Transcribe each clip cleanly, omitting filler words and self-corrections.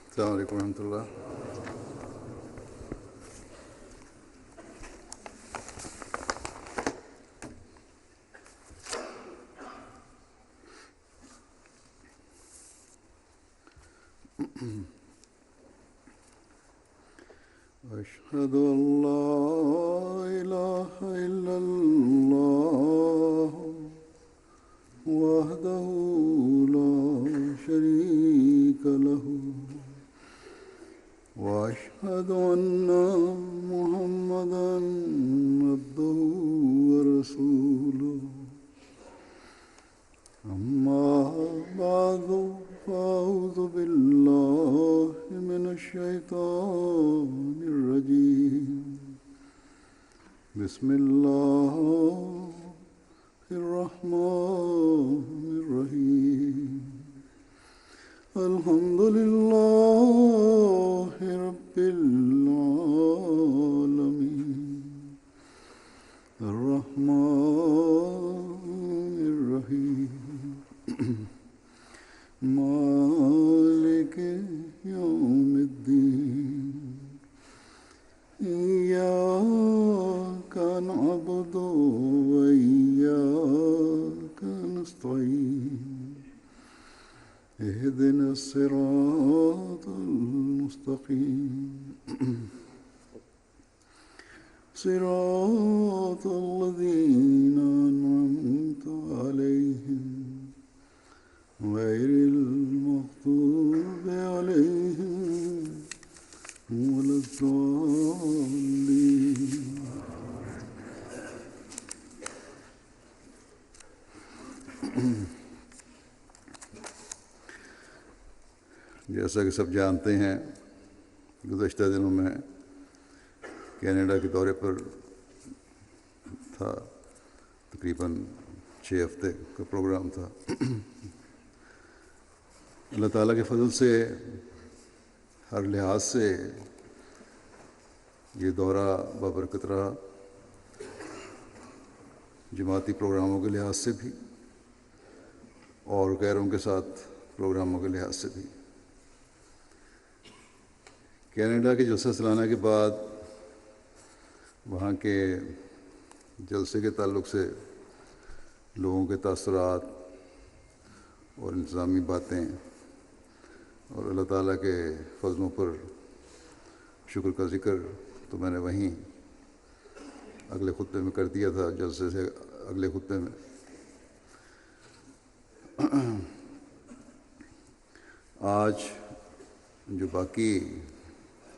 السلام علیکم ورحمۃ اللہ. أشهد أن لا إله إلا الله وحده لا شريك له وأشهد أن محمدا عبده ورسوله. أما بعد فأعوذ بالله من الشيطان الرجيم. بسم الله الرحمن الرحيم. الحمد لله رب العالمين الرحمن الرحيم مالك يوم الدين. إياك نعبد وإياك نستعين. اهدنا الصراط المستقيم صراط الذين أنعمت عليهم غير المغضوب عليهم ولا الضالين. جیسا کہ سب جانتے ہیں گزشتہ دنوں میں کینیڈا کے دورے پر تھا. تقریباً 6 ہفتے کا پروگرام تھا. اللہ تعالیٰ کے فضل سے ہر لحاظ سے یہ دورہ بابرکت رہا. جماعتی پروگراموں کے لحاظ سے بھی اور غیروں کے ساتھ پروگراموں کے لحاظ سے بھی. کینیڈا کے جلسہ سالانہ کے بعد وہاں کے جلسے کے تعلق سے لوگوں کے تاثرات اور انتظامی باتیں اور اللہ تعالیٰ کے فضلوں پر شکر کا ذکر تو میں نے وہیں اگلے خطبے میں کر دیا تھا. جلسے سے اگلے خطبے میں آج جو باقی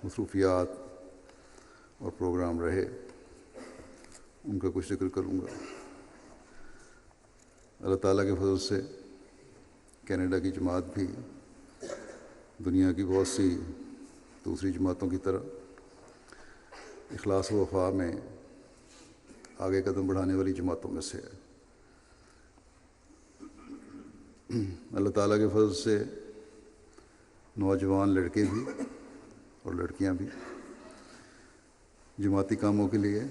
مصروفیات اور پروگرام رہے ان کا کچھ ذکر کروں گا. اللہ تعالیٰ کے فضل سے کینیڈا کی جماعت بھی دنیا کی بہت سی دوسری جماعتوں کی طرح اخلاص و وفا میں آگے قدم بڑھانے والی جماعتوں میں سے ہے. اللہ تعالیٰ کے فضل سے نوجوان لڑکے بھی اور لڑکیاں بھی جماعتی کاموں کے لیے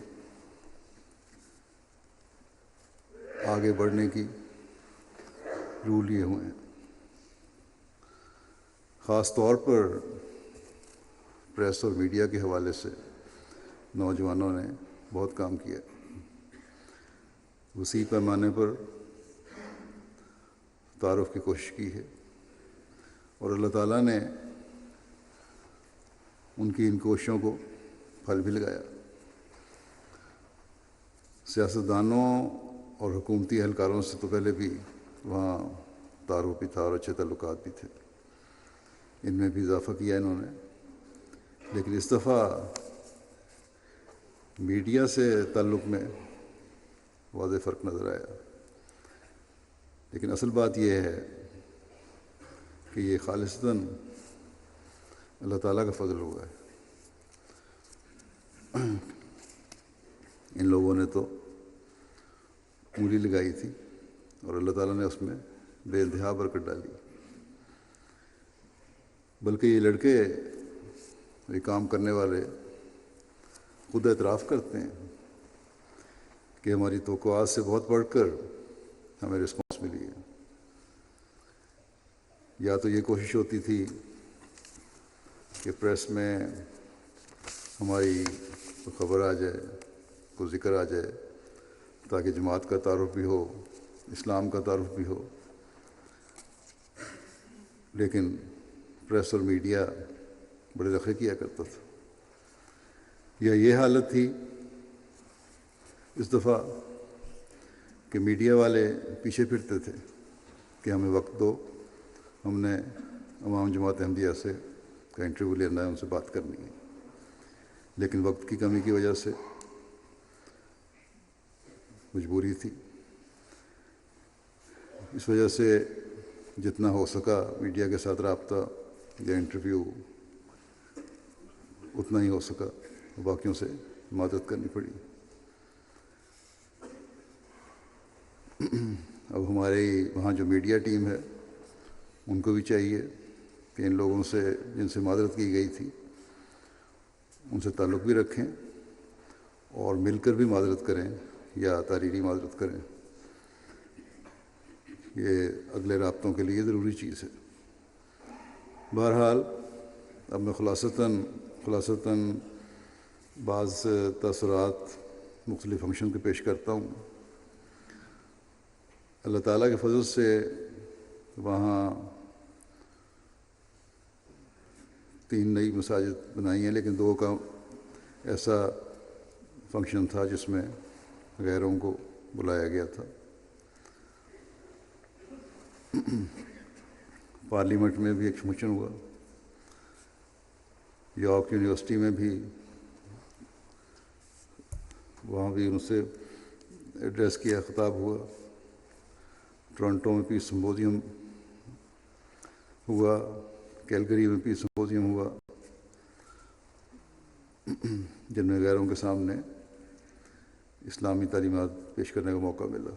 آگے بڑھنے کی روح لیے ہوئے ہیں. خاص طور پر پریس اور میڈیا کے حوالے سے نوجوانوں نے بہت کام کیا. وسیع پیمانے پر تعارف کی کوشش کی ہے اور اللہ تعالیٰ نے ان کی ان کوششوں کو پھل بھی لگایا. سیاستدانوں اور حکومتی اہلکاروں سے تو پہلے بھی وہاں تعارف بھی تھا اور اچھے تعلقات بھی تھے. ان میں بھی اضافہ کیا انہوں نے. لیکن اس دفعہ میڈیا سے تعلق میں واضح فرق نظر آیا. لیکن اصل بات یہ ہے کہ یہ خالصتاً اللہ تعالیٰ کا فضل ہوا ہے. ان لوگوں نے تو انگلی لگائی تھی اور اللہ تعالیٰ نے اس میں بے انتہا برکت ڈالی. بلکہ یہ لڑکے یہ کام کرنے والے خود اعتراف کرتے ہیں کہ ہماری توقعات سے بہت بڑھ کر ہمیں رسپانس ملی ہے. یا تو یہ کوشش ہوتی تھی کہ پریس میں ہماری خبر آ جائے، کو ذکر آ جائے، تاکہ جماعت کا تعارف بھی ہو، اسلام کا تعارف بھی ہو. لیکن پریس اور میڈیا بڑے دخل کیا کرتا تھا. یا یہ حالت تھی اس دفعہ کہ میڈیا والے پیچھے پھرتے تھے کہ ہمیں وقت دو، ہم نے عوام جماعت احمدیہ سے کا انٹرویو لینا ہے، ان سے بات کرنی ہے. لیکن وقت کی کمی کی وجہ سے مجبوری تھی. اس وجہ سے جتنا ہو سکا میڈیا کے ساتھ رابطہ یا انٹرویو اتنا ہی ہو سکا، باقیوں سے مدد کرنی پڑی. اب ہمارے وہاں جو میڈیا ٹیم ہے ان کو بھی چاہیے کہ ان لوگوں سے جن سے معذرت کی گئی تھی ان سے تعلق بھی رکھیں اور مل کر بھی معذرت کریں یا تحریری معذرت کریں. یہ اگلے رابطوں کے لیے ضروری چیز ہے. بہرحال اب میں خلاصتاً بعض تاثرات مختلف فنکشن کے پیش کرتا ہوں. اللہ تعالیٰ کے فضل سے وہاں 3 نئی مساجد بنائی ہیں، لیکن 2 کا ایسا فنکشن تھا جس میں غیروں کو بلایا گیا تھا. پارلیمنٹ میں بھی ایک فنکشن ہوا، یارک یونیورسٹی میں بھی، وہاں بھی ان سے ایڈریس کیا، خطاب ہوا. ٹورنٹو میں پیس سمپوزیم ہوا، کیلگری میں پیس سمپوزیم ہوا، جن میں غیروں کے سامنے اسلامی تعلیمات پیش کرنے کا موقع ملا.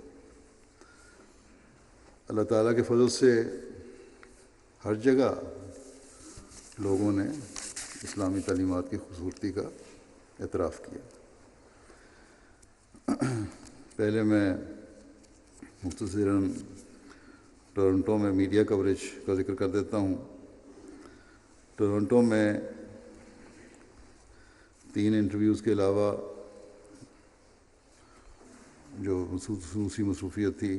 اللہ تعالیٰ کے فضل سے ہر جگہ لوگوں نے اسلامی تعلیمات کی خوبصورتی کا اعتراف کیا. پہلے میں مختصراً ٹورنٹو میں میڈیا کوریج کا ذکر کر دیتا ہوں. ٹورنٹو میں 3 انٹرویوز کے علاوہ جو خصوصی مصروفیت تھی،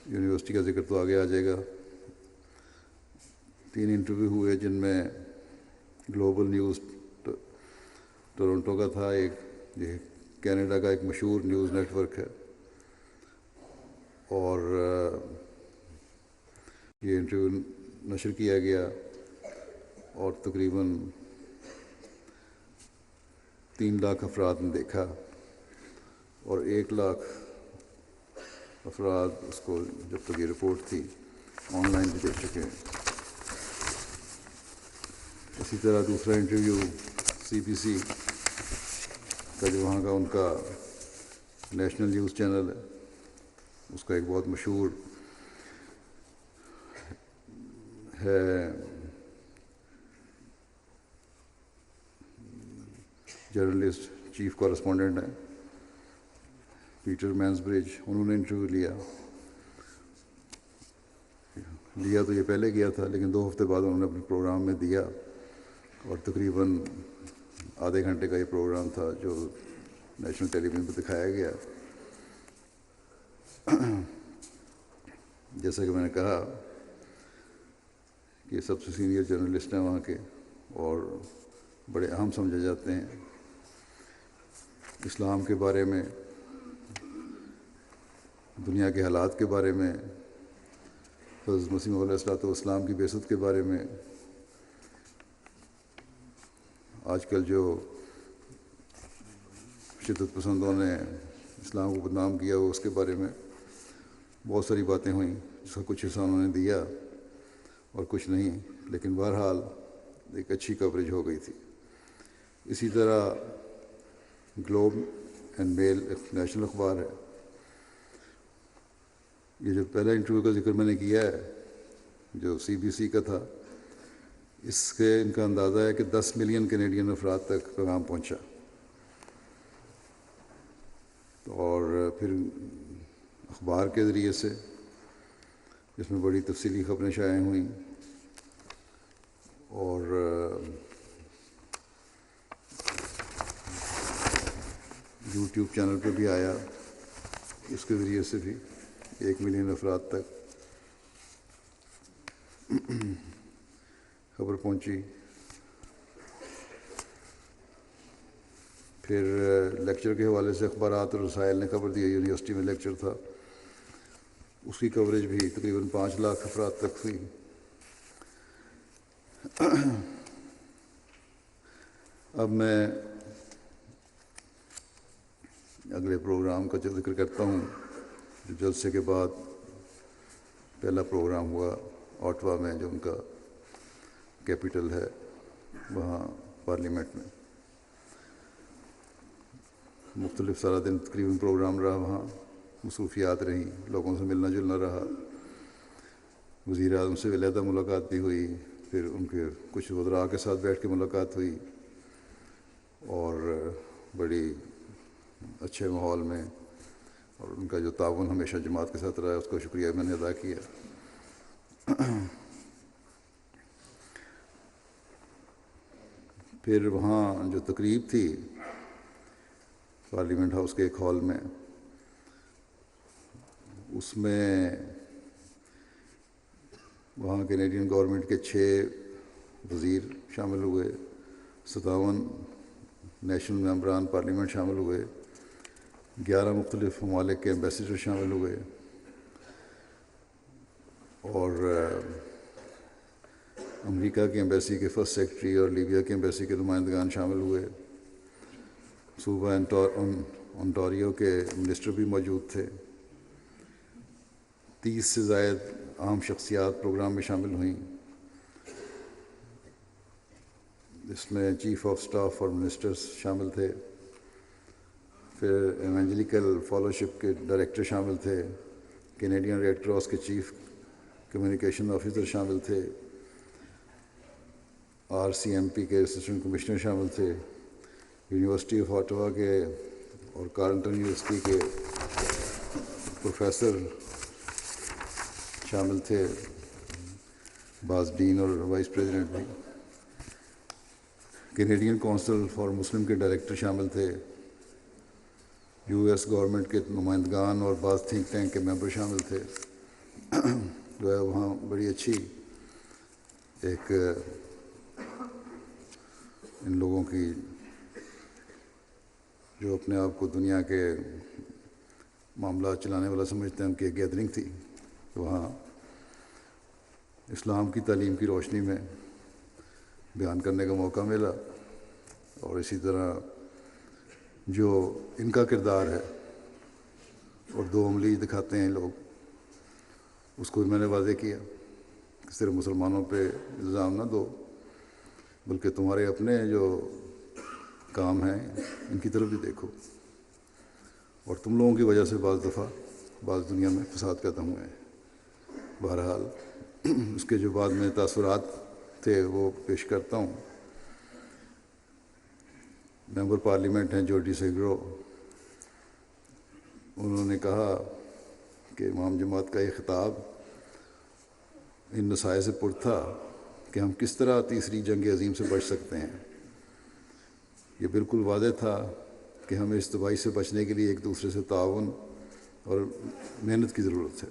یونیورسٹی کا ذکر تو آگے آ جائے گا، 3 انٹرویو ہوئے جن میں گلوبل نیوز ٹورنٹو کا تھا، ایک یہ کینیڈا کا ایک مشہور نیوز نیٹ ورک ہے، اور یہ انٹرویو نشر کیا گیا اور تقریباً 3 لاکھ افراد نے دیکھا اور 1 لاکھ افراد اس کو، جب تک یہ رپورٹ تھی، آن لائن بھی دیکھ چکے ہیں. اسی طرح دوسرا انٹرویو CBC کا، جو وہاں کا ان کا نیشنل نیوز چینل ہے، اس کا ایک بہت مشہور ہے جرنلسٹ، چیف کورسپونڈنٹ ہیں پیٹر مینزبرج، انہوں نے انٹرویو لیا تو یہ پہلے کیا تھا، لیکن 2 ہفتے بعد انہوں نے اپنے پروگرام میں دیا، اور تقریباً آدھے گھنٹے کا یہ پروگرام تھا جو نیشنل ٹیلی ویژن پہ دکھایا گیا. جیسا کہ میں نے کہا کہ سب سے سینئر جرنلسٹ ہیں وہاں کے اور بڑے اہم سمجھے جاتے ہیں. اسلام کے بارے میں، دنیا کے حالات کے بارے میں، حضرت مسیح علیہ الصلوۃ والسلام کی بعثت کے بارے میں، آج کل جو شدت پسندوں نے اسلام کو بدنام کیا ہو اس کے بارے میں بہت ساری باتیں ہوئیں، جس کا کچھ حصہ انہوں نے دیا اور کچھ نہیں، لیکن بہرحال ایک اچھی کوریج ہو گئی تھی. اسی طرح گلوب اینڈ میل ایک نیشنل اخبار ہے. یہ جو پہلا انٹرویو کا ذکر میں نے کیا ہے جو CBC کا تھا، اس کے ان کا اندازہ ہے کہ 10 ملین کینیڈین افراد تک پیغام پہنچا. اور پھر اخبار کے ذریعے سے جس میں بڑی تفصیلی خبریں شائع ہوئیں، اور یوٹیوب چینل پہ بھی آیا، اس کے ذریعے سے بھی 1 ملین افراد تک خبر پہنچی۔ پھر لیکچر کے حوالے سے اخبارات اور رسائل نے خبر دی، یونیورسٹی میں لیکچر تھا، اس کی کوریج بھی تقریباً 5 لاکھ افراد تک ہوئی۔ اب میں اگلے پروگرام کا ذکر کرتا ہوں جو جلسے کے بعد پہلا پروگرام ہوا اوٹوا میں، جو ان کا کیپٹل ہے، وہاں پارلیمنٹ میں مختلف سارا دن تقریباً پروگرام رہا، وہاں مصروفیات رہیں، لوگوں سے ملنا جلنا رہا، وزیر اعظم سے علیحدہ ملاقات بھی ہوئی، پھر ان کے کچھ وزراء کے ساتھ بیٹھ کے ملاقات ہوئی، اور بڑی اچھے ماحول میں، اور ان کا جو تعاون ہمیشہ جماعت کے ساتھ رہا ہے اس کا شکریہ میں نے ادا کیا۔ پھر وہاں جو تقریب تھی پارلیمنٹ ہاؤس کے ایک ہال میں، اس میں وہاں کینیڈین گورنمنٹ کے 6 وزیر شامل ہوئے، 57 نیشنل ممبران پارلیمنٹ شامل ہوئے، 11 مختلف ممالک کے ایمبیسیڈر شامل ہوئے، اور امریکہ کی ایمبیسی کے فرسٹ سیکرٹری اور لیبیا کی ایمبیسی کے نمائندگان شامل ہوئے، صوبہ انٹاریو کے منسٹر بھی موجود تھے، 30 سے زائد اہم شخصیات پروگرام میں شامل ہوئیں، اس میں چیف آف سٹاف اور منسٹرز شامل تھے، پھر ایونجلیکل فالوشپ کے ڈائریکٹر شامل تھے، کینیڈین ریڈ کراس کے چیف کمیونیکیشن آفیسر شامل تھے، RCMP کے اسسٹنٹ کمشنر شامل تھے، یونیورسٹی آف آٹوا کے اور کارنٹن یونیورسٹی کے پروفیسر شامل تھے، بعض ڈین اور وائس پریزیڈنٹ بھی، کینیڈین کونسل فار مسلم کے ڈائریکٹر شامل تھے، US گورنمنٹ کے نمائندگان اور بعض تھنک ٹینک کے ممبر شامل تھے۔ جو ہے وہاں بڑی اچھی ایک ان لوگوں کی جو اپنے آپ کو دنیا کے معاملات چلانے والا سمجھتے ہیں، ان کی ایک گیدرنگ تھی، وہاں اسلام کی تعلیم کی روشنی میں بیان کرنے کا موقع ملا، اور اسی طرح جو ان کا کردار ہے اور دو عملی دکھاتے ہیں لوگ، اس کو بھی میں نے واضح کیا کہ صرف مسلمانوں پہ الزام نہ دو، بلکہ تمہارے اپنے جو کام ہیں ان کی طرف بھی دیکھو، اور تم لوگوں کی وجہ سے بعض دفعہ بعض دنیا میں فساد پیدا ہوئے ہیں۔ بہرحال اس کے جو بعد میں تاثرات تھے وہ پیش کرتا ہوں۔ ممبر پارلیمنٹ ہیں جورڈی سیگرو، انہوں نے کہا کہ امام جماعت کا یہ خطاب ان مسائل سے پر تھا کہ ہم کس طرح تیسری جنگ عظیم سے بچ سکتے ہیں۔ یہ بالکل واضح تھا کہ ہمیں اس تباہی سے بچنے کے لیے ایک دوسرے سے تعاون اور محنت کی ضرورت ہے۔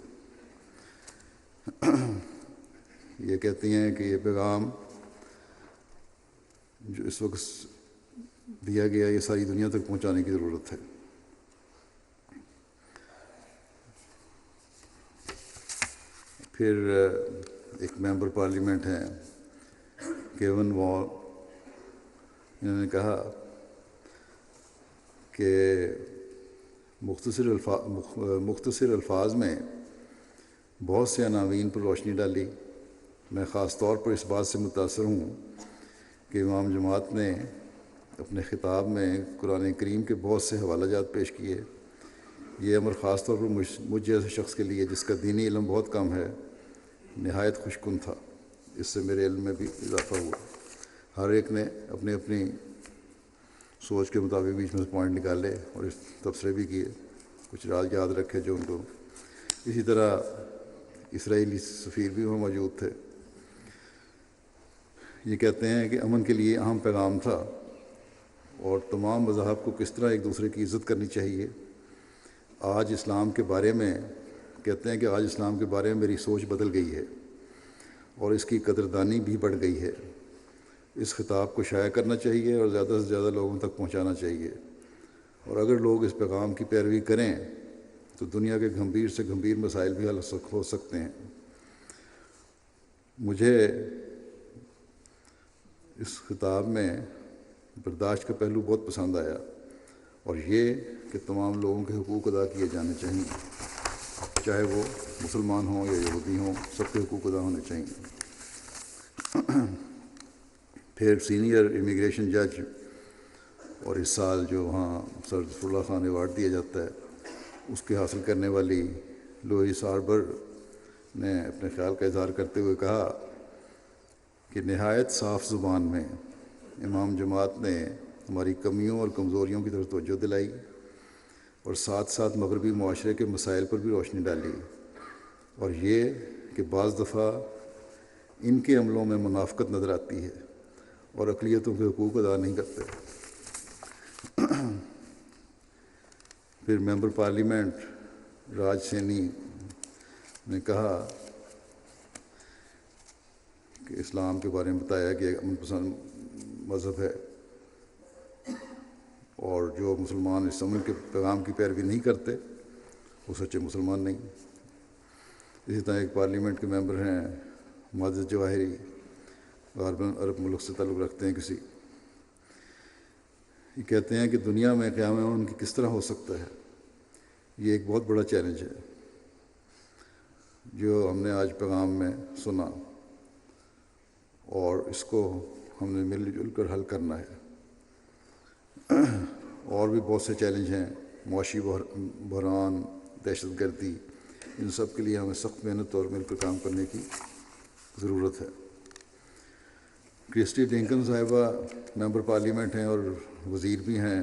یہ کہتی ہیں کہ یہ پیغام جو اس وقت دیا گیا یہ ساری دنیا تک پہنچانے کی ضرورت ہے۔ پھر ایک ممبر پارلیمنٹ ہیں کیون وال، انہوں نے کہا کہ مختصر الفاظ میں بہت سے عناوین پر روشنی ڈالی۔ میں خاص طور پر اس بات سے متاثر ہوں کہ امام جماعت نے اپنے خطاب میں قرآن کریم کے بہت سے حوالہ جات پیش کیے۔ یہ امر خاص طور پر مجھ جیسے شخص کے لیے جس کا دینی علم بہت کم ہے نہایت خوش کن تھا۔ اس سے میرے علم میں بھی اضافہ ہوا۔ ہر ایک نے اپنی اپنی سوچ کے مطابق بیچ میں سے پوائنٹ نکالے اور تبصرے بھی کیے، کچھ راز یاد رکھے جو ان کو۔ اسی طرح اسرائیلی سفیر بھی وہاں موجود تھے. یہ کہتے ہیں کہ امن کے لیے اہم پیغام تھا اور تمام مذاہب کو کس طرح ایک دوسرے کی عزت کرنی چاہیے. آج اسلام کے بارے میں کہتے ہیں کہ آج اسلام کے بارے میں میری سوچ بدل گئی ہے اور اس کی قدردانی بھی بڑھ گئی ہے. اس خطاب کو شائع کرنا چاہیے اور زیادہ سے زیادہ لوگوں تک پہنچانا چاہیے، اور اگر لوگ اس پیغام کی پیروی کریں تو دنیا کے گھمبیر سے گھمبیر مسائل بھی حل ہو سکتے ہیں. مجھے اس خطاب میں برداشت کا پہلو بہت پسند آیا، اور یہ کہ تمام لوگوں کے حقوق ادا کیے جانے چاہئیں، چاہے وہ مسلمان ہوں یا یہودی ہوں، سب کے حقوق ادا ہونے چاہئیں. پھر سینئر امیگریشن جج اور اس سال جو وہاں سر ظفر اللہ خان ایوارڈ دیا جاتا ہے، اس کے حاصل کرنے والی لوئس ہاربر نے اپنے خیال کا اظہار کرتے ہوئے کہا کہ نہایت صاف زبان میں امام جماعت نے ہماری کمیوں اور کمزوریوں کی طرف توجہ دلائی اور ساتھ ساتھ مغربی معاشرے کے مسائل پر بھی روشنی ڈالی، اور یہ کہ بعض دفعہ ان کے عملوں میں منافقت نظر آتی ہے اور اقلیتوں کے حقوق ادا نہیں کرتے. پھر ممبر پارلیمنٹ راج سینی نے کہا کہ اسلام کے بارے میں بتایا کہ ایک امن پسند مذہب ہے، اور جو مسلمان اس امن کے پیغام کی پیروی نہیں کرتے وہ سچے مسلمان نہیں. اسی طرح ایک پارلیمنٹ کے ممبر ہیں ماجد جواہری، غالباً عرب ملک سے تعلق رکھتے ہیں کسی. یہ کہتے ہیں کہ دنیا میں قیام امن کی کس طرح ہو سکتا ہے. یہ ایک بہت بڑا چیلنج ہے جو ہم نے آج پیغام میں سنا، اور اس کو ہم نے مل جل کر حل کرنا ہے. اور بھی بہت سے چیلنج ہیں، معاشی بحران، دہشت گردی، ان سب کے لیے ہمیں سخت محنت اور مل کر کام کرنے کی ضرورت ہے. کرسٹی ڈنکن صاحبہ ممبر پارلیمنٹ ہیں اور وزیر بھی ہیں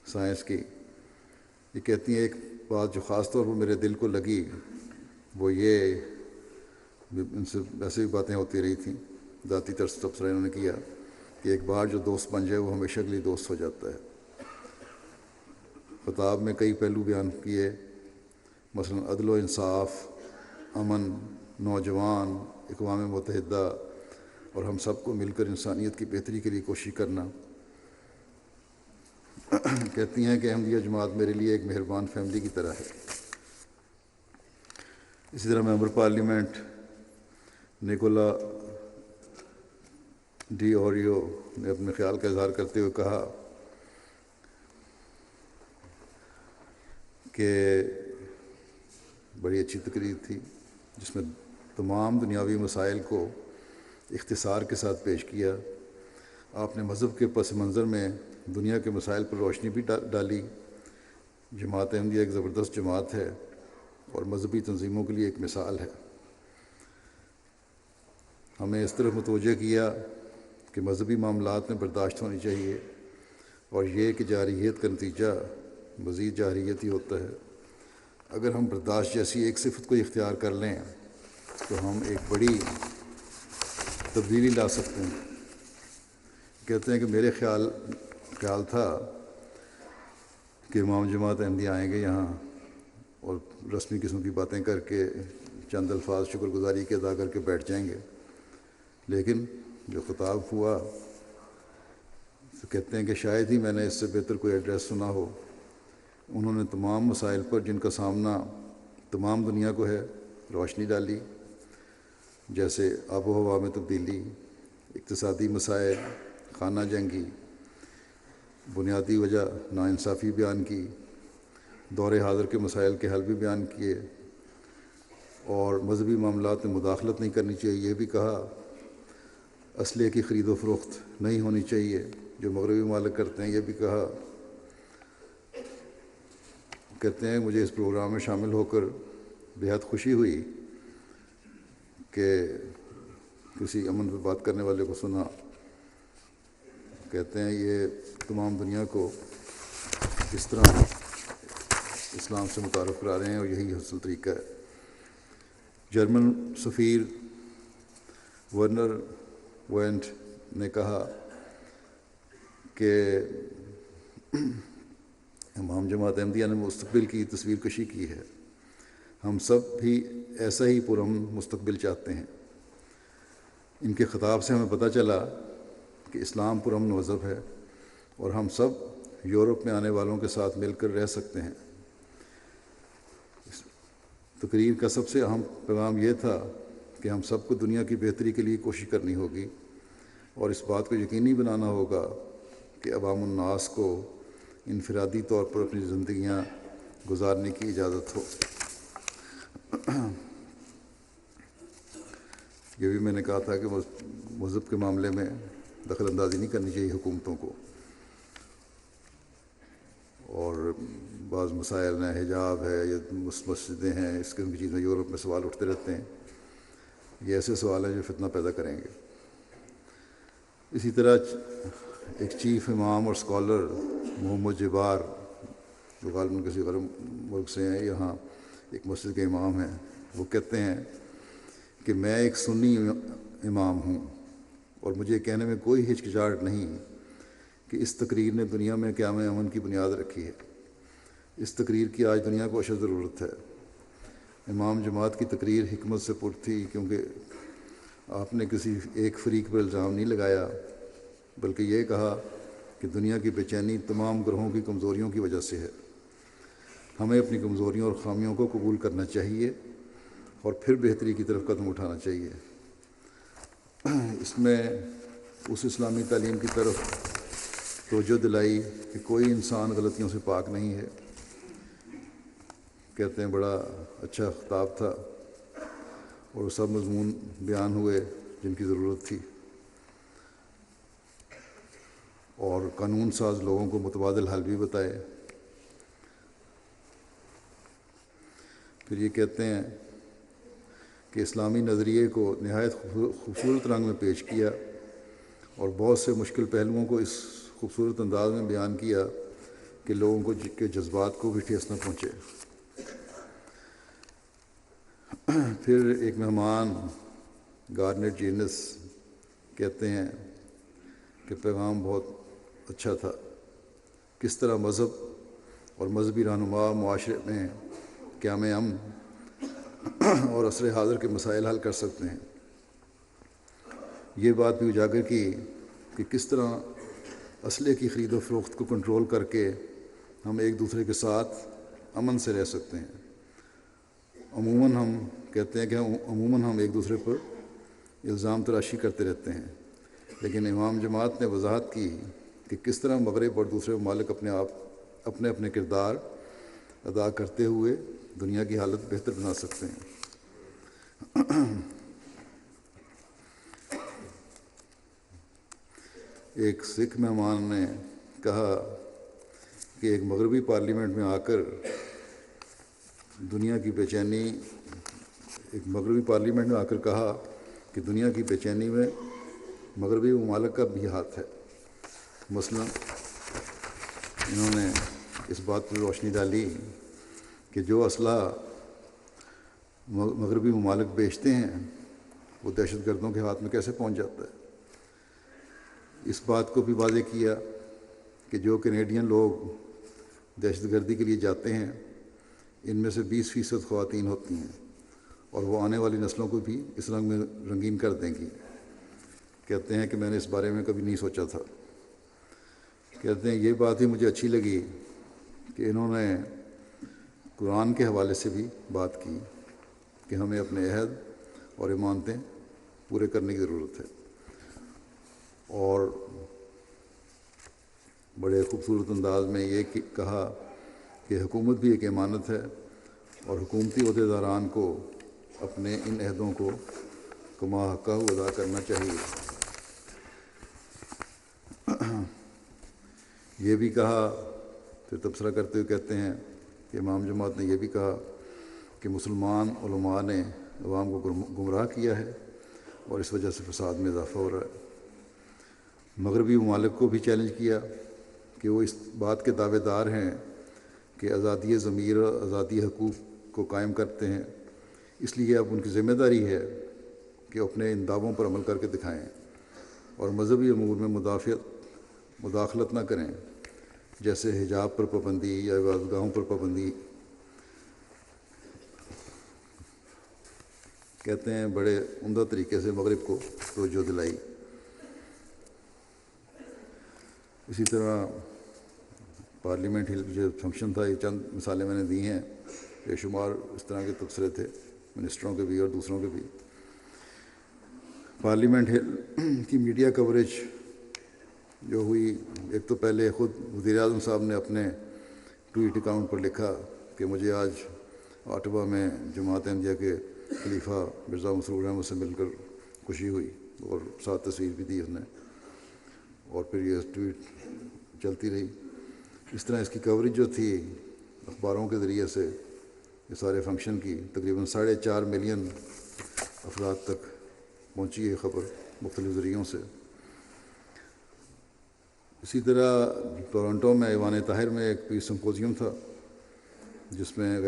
سائنس کی. یہ کہتی ہیں ایک بات جو خاص طور پر میرے دل کو لگی، وہ یہ، ان سے ویسے بھی باتیں ہوتی رہی تھیں، ذاتی طرز تبصرہ انہوں نے کیا کہ ایک بار جو دوست بن جائے وہ ہمیشہ کے لیے دوست ہو جاتا ہے. خطاب میں کئی پہلو بیان کیے، مثلا عدل و انصاف، امن، نوجوان، اقوام متحدہ اور ہم سب کو مل کر انسانیت کی بہتری کے لیے کوشش کرنا. کہتی ہیں کہ احمدیہ جماعت میرے لیے ایک مہربان فیملی کی طرح ہے. اسی طرح member parliament Nicolas D Oreo نے اپنے خیال کا اظہار کرتے ہوئے کہا کہ بڑی اچھی تقریر تھی جس میں تمام دنیاوی مسائل کو اختصار کے ساتھ پیش کیا. آپ نے مذہب کے پس منظر میں دنیا کے مسائل پر روشنی بھی ڈالی. جماعت احمدیہ ایک زبردست جماعت ہے اور مذہبی تنظیموں کے لیے ایک مثال ہے. ہمیں اس طرف متوجہ کیا کہ مذہبی معاملات میں برداشت ہونی چاہیے، اور یہ کہ جارحیت کا نتیجہ مزید جارحیت ہی ہوتا ہے. اگر ہم برداشت جیسی ایک صفت کو اختیار کر لیں تو ہم ایک بڑی تبدیلی لا سکتے ہیں. کہتے ہیں کہ میرے خیال تھا کہ امام جماعت احمدیہ آئیں گے یہاں اور رسمی قسم کی باتیں کر کے چند الفاظ شکر گزاری کے ادا کر کے بیٹھ جائیں گے، لیکن جو خطاب ہوا تو کہتے ہیں کہ شاید ہی میں نے اس سے بہتر کوئی ایڈریس سنا ہو. انہوں نے تمام مسائل پر جن کا سامنا تمام دنیا کو ہے روشنی ڈالی، جیسے آب و ہوا میں تبدیلی، اقتصادی مسائل، خانہ جنگی، بنیادی وجہ ناانصافی بیان کی، دور حاضر کے مسائل کے حل بھی بیان کیے، اور مذہبی معاملات میں مداخلت نہیں کرنی چاہیے. یہ بھی کہا اسلحے کی خرید و فروخت نہیں ہونی چاہیے جو مغربی ممالک کرتے ہیں. یہ بھی کہا. کہتے ہیں مجھے اس پروگرام میں شامل ہو کر بہت خوشی ہوئی کہ کسی امن پہ بات کرنے والے کو سنا. کہتے ہیں یہ تمام دنیا کو اس طرح اسلام سے متعارف کرا رہے ہیں اور یہی اصل طریقہ ہے. جرمن سفیر ورنر وینٹ نے کہا کہ امام جماعت احمدیہ نے مستقبل کی تصویر کشی کی ہے، ہم سب بھی ایسا ہی پرامن مستقبل چاہتے ہیں۔ ان کے خطاب سے ہمیں پتہ چلا کہ اسلام پرامن مذہب ہے اور ہم سب یورپ میں آنے والوں کے ساتھ مل کر رہ سکتے ہیں۔ اس تقریر کا سب سے اہم پیغام یہ تھا کہ ہم سب کو دنیا کی بہتری کے لیے کوشش کرنی ہوگی اور اس بات کو یقینی بنانا ہوگا کہ عوام الناس کو انفرادی طور پر اپنی زندگیاں گزارنے کی اجازت ہو۔ یہ بھی میں نے کہا تھا کہ مذہب کے معاملے میں دخل اندازی نہیں کرنی چاہیے حکومتوں کو، اور بعض مسائل ہیں، حجاب ہے یا مسجدیں ہیں، اس قسم کی چیزیں یورپ میں سوال اٹھتے رہتے ہیں۔ یہ ایسے سوال ہیں جو فتنہ پیدا کریں گے۔ اسی طرح ایک چیف امام اور اسکالر محمد جبار، جو غالباً کسی غرب ملک سے ہیں، یہاں ایک مسجد کے امام ہیں، وہ کہتے ہیں کہ میں ایک سنی امام ہوں اور مجھے کہنے میں کوئی ہچکچاہٹ نہیں کہ اس تقریر نے دنیا میں قیام امن کی بنیاد رکھی ہے۔ اس تقریر کی آج دنیا کو اشد ضرورت ہے۔ امام جماعت کی تقریر حکمت سے پر تھی، کیونکہ آپ نے کسی ایک فریق پر الزام نہیں لگایا، بلکہ یہ کہا کہ دنیا کی بے چینی تمام گروہوں کی کمزوریوں کی وجہ سے ہے۔ ہمیں اپنی کمزوریوں اور خامیوں کو قبول کرنا چاہیے اور پھر بہتری کی طرف قدم اٹھانا چاہیے۔ اس میں اس اسلامی تعلیم کی طرف توجہ دلائی کہ کوئی انسان غلطیوں سے پاک نہیں ہے۔ کہتے ہیں بڑا اچھا خطاب تھا اور وہ سب مضمون بیان ہوئے جن کی ضرورت تھی، اور قانون ساز لوگوں کو متبادل حل بھی بتائے۔ پھر یہ کہتے ہیں کہ اسلامی نظریے کو نہایت خوبصورت رنگ میں پیش کیا اور بہت سے مشکل پہلوؤں کو اس خوبصورت انداز میں بیان کیا کہ لوگوں کو کے جذبات کو بھی ٹھیس نہ پہنچے۔ پھر ایک مہمان گارنر جینس کہتے ہیں کہ پیغام بہت اچھا تھا، کس طرح مذہب اور مذہبی رہنما معاشرے میں قیام امن اور عصر حاضر کے مسائل حل کر سکتے ہیں۔ یہ بات بھی اجاگر کی کہ کس طرح اسلحے کی خرید و فروخت کو کنٹرول کر کے ہم ایک دوسرے کے ساتھ امن سے رہ سکتے ہیں۔ عموماً ہم ایک دوسرے پر الزام تراشی کرتے رہتے ہیں، لیکن امام جماعت نے وضاحت کی کہ کس طرح مغرب اور دوسرے ممالک اپنے اپنے کردار ادا کرتے ہوئے دنیا کی حالت بہتر بنا سکتے ہیں۔ ایک سکھ مہمان نے کہا کہ ایک مغربی پارلیمنٹ میں آ کر دنیا کی بے چینی کہا کہ دنیا کی بے چینی میں مغربی ممالک کا بھی ہاتھ ہے۔ مثلا انہوں نے اس بات پر روشنی ڈالی کہ جو اسلحہ مغربی ممالک بیچتے ہیں وہ دہشت گردوں کے ہاتھ میں کیسے پہنچ جاتا ہے۔ اس بات کو بھی واضح کیا کہ جو کینیڈین لوگ دہشت گردی کے لیے جاتے ہیں ان میں سے 20% خواتین ہوتی ہیں اور وہ آنے والی نسلوں کو بھی اس رنگ میں رنگین کر دیں گی۔ کہتے ہیں کہ میں نے اس بارے میں کبھی نہیں سوچا تھا۔ کہتے ہیں یہ بات ہی مجھے اچھی لگی کہ انہوں نے قرآن کے حوالے سے بھی بات کی کہ ہمیں اپنے عہد اور امانتیں پورے کرنے کی ضرورت ہے، اور بڑے خوبصورت انداز میں یہ کہا کہ حکومت بھی ایک امانت ہے اور حکومتی عہدیداران کو اپنے ان عہدوں کو کما حقہ ادا کرنا چاہیے۔ یہ بھی کہا، پھر تبصرہ کرتے ہوئے کہتے ہیں کہ امام جماعت نے یہ بھی کہا کہ مسلمان علماء نے عوام کو گمراہ کیا ہے اور اس وجہ سے فساد میں اضافہ ہو رہا ہے۔ مغربی ممالک کو بھی چیلنج کیا کہ وہ اس بات کے دعوے دار ہیں کہ آزادی ضمیر اور آزادی حقوق کو قائم کرتے ہیں، اس لیے اب ان کی ذمہ داری ہے کہ اپنے ان دعووں پر عمل کر کے دکھائیں اور مذہبی امور میں مداخلت نہ کریں، جیسے حجاب پر پابندی یا عبادت گاہوں پر پابندی۔ کہتے ہیں بڑے عمدہ طریقے سے مغرب کو توجہ دلائی۔ اسی طرح پارلیمنٹ ہل جو فنکشن تھا، یہ چند مثالیں میں نے دی ہیں، بے شمار اس طرح کے تبصرے تھے منسٹروں کے بھی اور دوسروں کے بھی۔ پارلیمنٹ ہل کی میڈیا کوریج جو ہوئی، ایک تو پہلے خود وزیر اعظم صاحب نے اپنے ٹویٹ اکاؤنٹ پر لکھا کہ مجھے آج آٹوا میں جماعت احمدیہ کے خلیفہ مرزا مسرور احمد سے مل کر خوشی ہوئی، اور ساتھ تصویر بھی دی اس نے، اور پھر یہ ٹویٹ چلتی رہی۔ اس طرح اس کی کوریج جو تھی اخباروں کے ذریعے سے یہ سارے فنکشن کی، تقریباً 4.5 ملین افراد تک پہنچی یہ خبر مختلف ذریعوں سے۔ اسی طرح ٹورنٹو میں ایوان طاہر میں ایک پیس سمپوزیم تھا، جس میں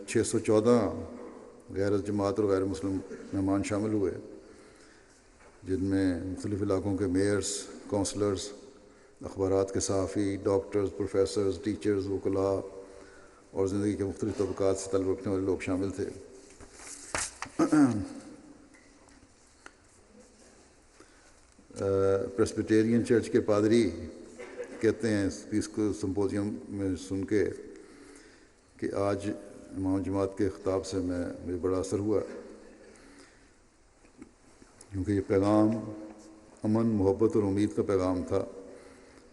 614 غیر جماعت اور غیر مسلم مہمان شامل ہوئے، جن میں مختلف علاقوں کے میئرز، کونسلرز، اخبارات کے صحافی، ڈاکٹرز، پروفیسرز، ٹیچرز، وکلاء اور زندگی کے مختلف طبقات سے تعلق رکھنے والے لوگ شامل تھے۔ پریسبیٹیرین چرچ کے پادری کہتے ہیں اس کو سمپوزیم میں سن کے کہ آج امام جماعت کے خطاب سے مجھے بڑا اثر ہوا، کیونکہ یہ پیغام امن، محبت اور امید کا پیغام تھا،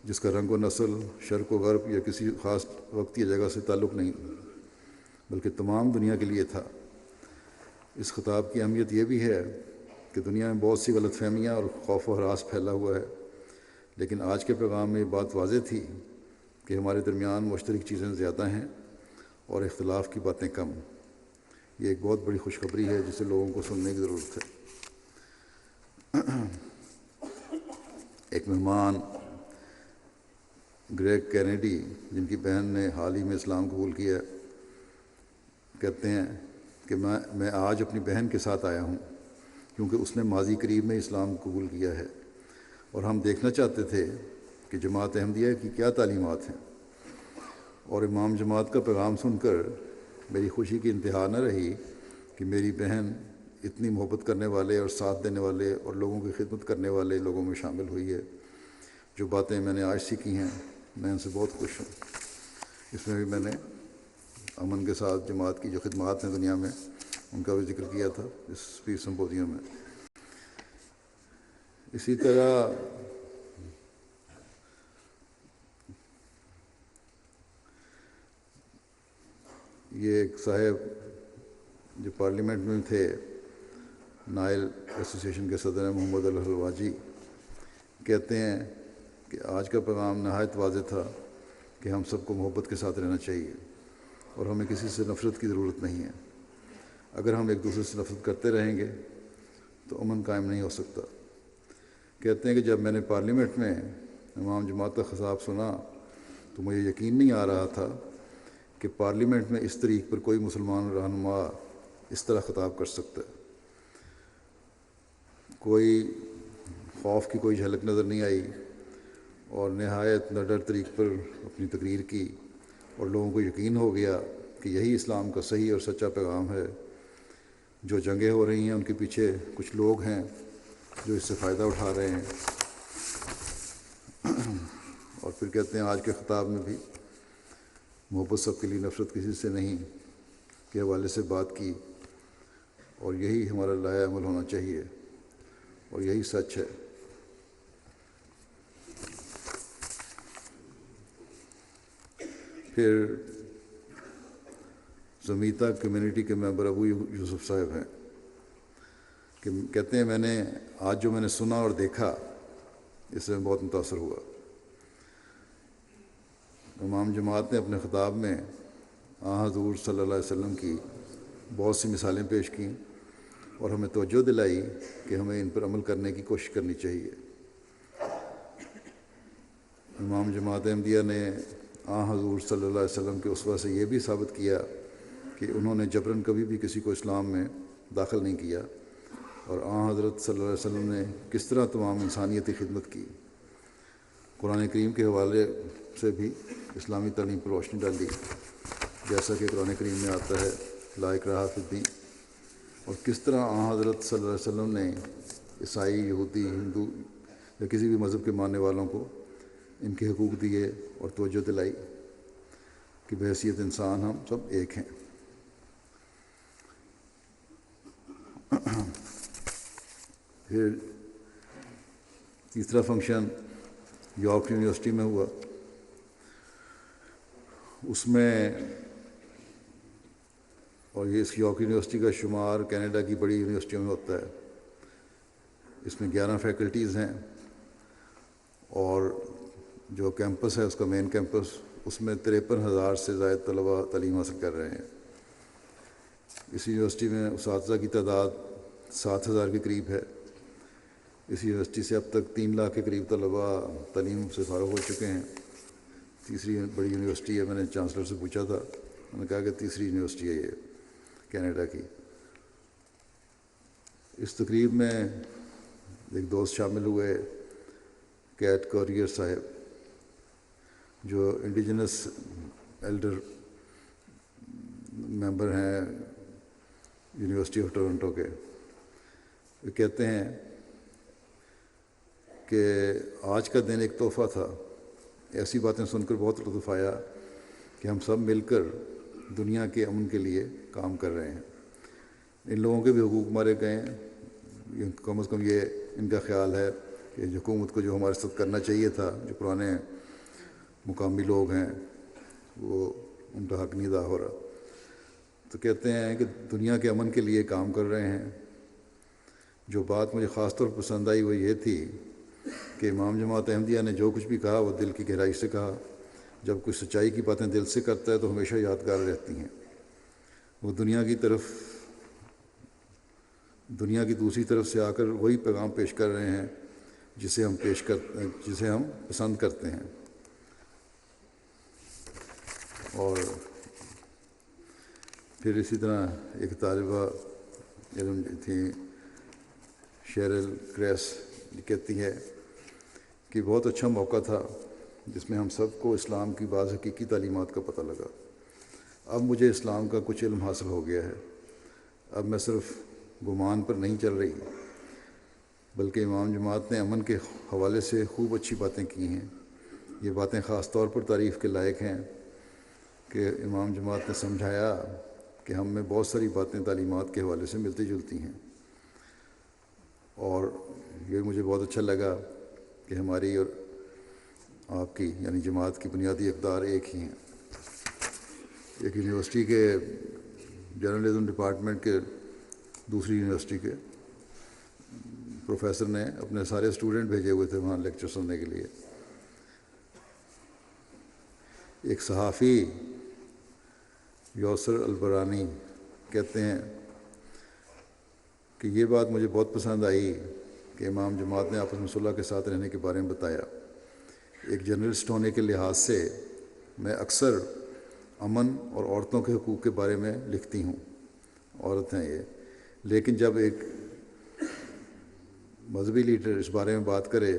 جس کا رنگ و نسل، شرق و غرب یا کسی خاص وقت یا جگہ سے تعلق نہیں، بلکہ تمام دنیا کے لیے تھا۔ اس خطاب کی اہمیت یہ بھی ہے کہ دنیا میں بہت سی غلط فہمیاں اور خوف و ہراس پھیلا ہوا ہے، لیکن آج کے پیغام میں یہ بات واضح تھی کہ ہمارے درمیان مشترک چیزیں زیادہ ہیں اور اختلاف کی باتیں کم۔ یہ ایک بہت بڑی خوشخبری ہے جسے لوگوں کو سننے کی ضرورت ہے۔ ایک مہمان گریگ کینیڈی، جن کی بہن نے حال ہی میں اسلام قبول کیا، کہتے ہیں کہ میں آج اپنی بہن کے ساتھ آیا ہوں کیونکہ اس نے ماضی قریب میں اسلام قبول کیا ہے، اور ہم دیکھنا چاہتے تھے کہ جماعت احمدیہ کی کیا تعلیمات ہیں، اور امام جماعت کا پیغام سن کر میری خوشی کی انتہا نہ رہی کہ میری بہن اتنی محبت کرنے والے اور ساتھ دینے والے اور لوگوں کی خدمت کرنے والے لوگوں میں شامل ہوئی ہے۔ جو باتیں میں نے آج سیکھی ہیں میں ان سے بہت خوش ہوں۔ اس میں بھی میں نے امن کے ساتھ جماعت کی جو خدمات ہیں دنیا میں ان کا بھی ذکر کیا تھا اس پیس سمپوزیم میں۔ اسی طرح یہ ایک صاحب جو پارلیمنٹ میں تھے، نائل ایسوسیشن کے صدر ہیں محمد الحلواجی، کہتے ہیں کہ آج کا پیغام نہایت واضح تھا کہ ہم سب کو محبت کے ساتھ رہنا چاہیے اور ہمیں کسی سے نفرت کی ضرورت نہیں ہے۔ اگر ہم ایک دوسرے سے نفرت کرتے رہیں گے تو امن قائم نہیں ہو سکتا۔ کہتے ہیں کہ جب میں نے پارلیمنٹ میں امام جماعت کا خطاب سنا تو مجھے یقین نہیں آ رہا تھا کہ پارلیمنٹ میں اس طریق پر کوئی مسلمان رہنما اس طرح خطاب کر سکتا ہے۔ کوئی خوف کی کوئی جھلک نظر نہیں آئی، اور نہایت نڈر طریق پر اپنی تقریر کی، اور لوگوں کو یقین ہو گیا کہ یہی اسلام کا صحیح اور سچا پیغام ہے۔ جو جنگیں ہو رہی ہیں ان کے پیچھے کچھ لوگ ہیں جو اس سے فائدہ اٹھا رہے ہیں۔ اور پھر کہتے ہیں آج کے خطاب میں بھی محبت سب کے لیے، نفرت کسی سے نہیں کے حوالے سے بات کی، اور یہی ہمارا لائحہ عمل ہونا چاہیے اور یہی سچ ہے۔ پھر زمیتا کمیونٹی کے ممبر ابو یوسف صاحب ہیں کہ کہتے ہیں میں نے آج جو میں نے سنا اور دیکھا اس سے بہت متاثر ہوا۔ امام جماعت نے اپنے خطاب میں حضور صلی اللہ علیہ وسلم کی بہت سی مثالیں پیش کیں اور ہمیں توجہ دلائی کہ ہمیں ان پر عمل کرنے کی کوشش کرنی چاہیے۔ امام جماعت احمدیہ نے حضور صلی اللہ علیہ وسلم کے اسوہ سے یہ بھی ثابت کیا کہ کہ انہوں نے جبراً کبھی بھی کسی کو اسلام میں داخل نہیں کیا، اور آن حضرت صلی اللہ علیہ وسلم نے کس طرح تمام انسانیت کی خدمت کی۔ قرآن کریم کے حوالے سے بھی اسلامی تعلیم پر روشنی ڈالی، جیسا کہ قرآن کریم میں آتا ہے لا اکراہ فی الدین، اور کس طرح آن حضرت صلی اللہ علیہ وسلم نے عیسائی، یہودی، ہندو یا کسی بھی مذہب کے ماننے والوں کو ان کے حقوق دیے اور توجہ دلائی کہ بحیثیت انسان ہم سب ایک ہیں۔ پھر تیسرا فنکشن یارک یونیورسٹی میں ہوا۔ اس میں، اور یہ اس یارک یونیورسٹی کا شمار کینیڈا کی بڑی یونیورسٹیوں میں ہوتا ہے، اس میں 11 فیکلٹیز ہیں، اور جو کیمپس ہے اس کا مین کیمپس، اس میں 53,000 سے زائد طلباء تعلیم حاصل کر رہے ہیں۔ اس یونیورسٹی میں اساتذہ کی تعداد 7,000 کے قریب ہے۔ اس یونیورسٹی سے اب تک 3 لاکھ کے قریب طلباء تعلیم سے فارغ ہو چکے ہیں۔ تیسری بڑی یونیورسٹی ہے، میں نے چانسلر سے پوچھا تھا، انہوں نے کہا کہ تیسری یونیورسٹی ہے یہ کینیڈا کی۔ اس تقریب میں ایک دوست شامل ہوئے، کیٹ کوریئر صاحب، جو انڈیجنس ایلڈر ممبر ہیں یونیورسٹی آف ٹورنٹو کے۔ وہ کہتے ہیں کہ آج کا دن ایک تحفہ تھا، ایسی باتیں سن کر بہت لطف آیا کہ ہم سب مل کر دنیا کے امن کے لیے کام کر رہے ہیں۔ ان لوگوں کے بھی حقوق مارے گئے ہیں، کم از کم یہ ان کا خیال ہے کہ حکومت کو جو ہمارے ساتھ کرنا چاہیے تھا، جو پرانے مقامی لوگ ہیں وہ ان کا حق نہیں ادا ہو رہا۔ تو کہتے ہیں کہ دنیا کے امن کے لیے کام کر رہے ہیں۔ جو بات مجھے خاص طور پر پسند آئی وہ یہ تھی کہ امام جماعت احمدیہ نے جو کچھ بھی کہا وہ دل کی گہرائی سے کہا۔ جب کوئی سچائی کی باتیں دل سے کرتا ہے تو ہمیشہ یادگار رہتی ہیں۔ وہ دنیا کی دوسری طرف سے آ کر وہی پیغام پیش کر رہے ہیں جسے ہم پسند کرتے ہیں۔ اور پھر اسی طرح ایک طالبہ علم تھی شیرل گریس، کہتی ہے کہ بہت اچھا موقع تھا جس میں ہم سب کو اسلام کی بعض حقیقی تعلیمات کا پتہ لگا۔ اب مجھے اسلام کا کچھ علم حاصل ہو گیا ہے۔ اب میں صرف گمان پر نہیں چل رہی، بلکہ امام جماعت نے امن کے حوالے سے خوب اچھی باتیں کی ہیں۔ یہ باتیں خاص طور پر تعریف کے لائق ہیں کہ امام جماعت نے سمجھایا کہ ہم میں بہت ساری باتیں تعلیمات کے حوالے سے ملتی جلتی ہیں، اور یہ مجھے بہت اچھا لگا کہ ہماری اور آپ کی یعنی جماعت کی بنیادی اقدار ایک ہی ہیں۔ ایک یونیورسٹی کے جرنلزم ڈپارٹمنٹ کے دوسری یونیورسٹی کے پروفیسر نے اپنے سارے اسٹوڈنٹ بھیجے ہوئے تھے وہاں لیکچر سننے کے لیے۔ ایک صحافی یوسر البرانی کہتے ہیں کہ یہ بات مجھے بہت پسند آئی کہ امام جماعت نے آپس میں صلح کے ساتھ رہنے کے بارے میں بتایا۔ ایک جرنلسٹ ہونے کے لحاظ سے میں اکثر امن اور عورتوں کے حقوق کے بارے میں لکھتی ہوں، عورت ہیں یہ، لیکن جب ایک مذہبی لیڈر اس بارے میں بات کرے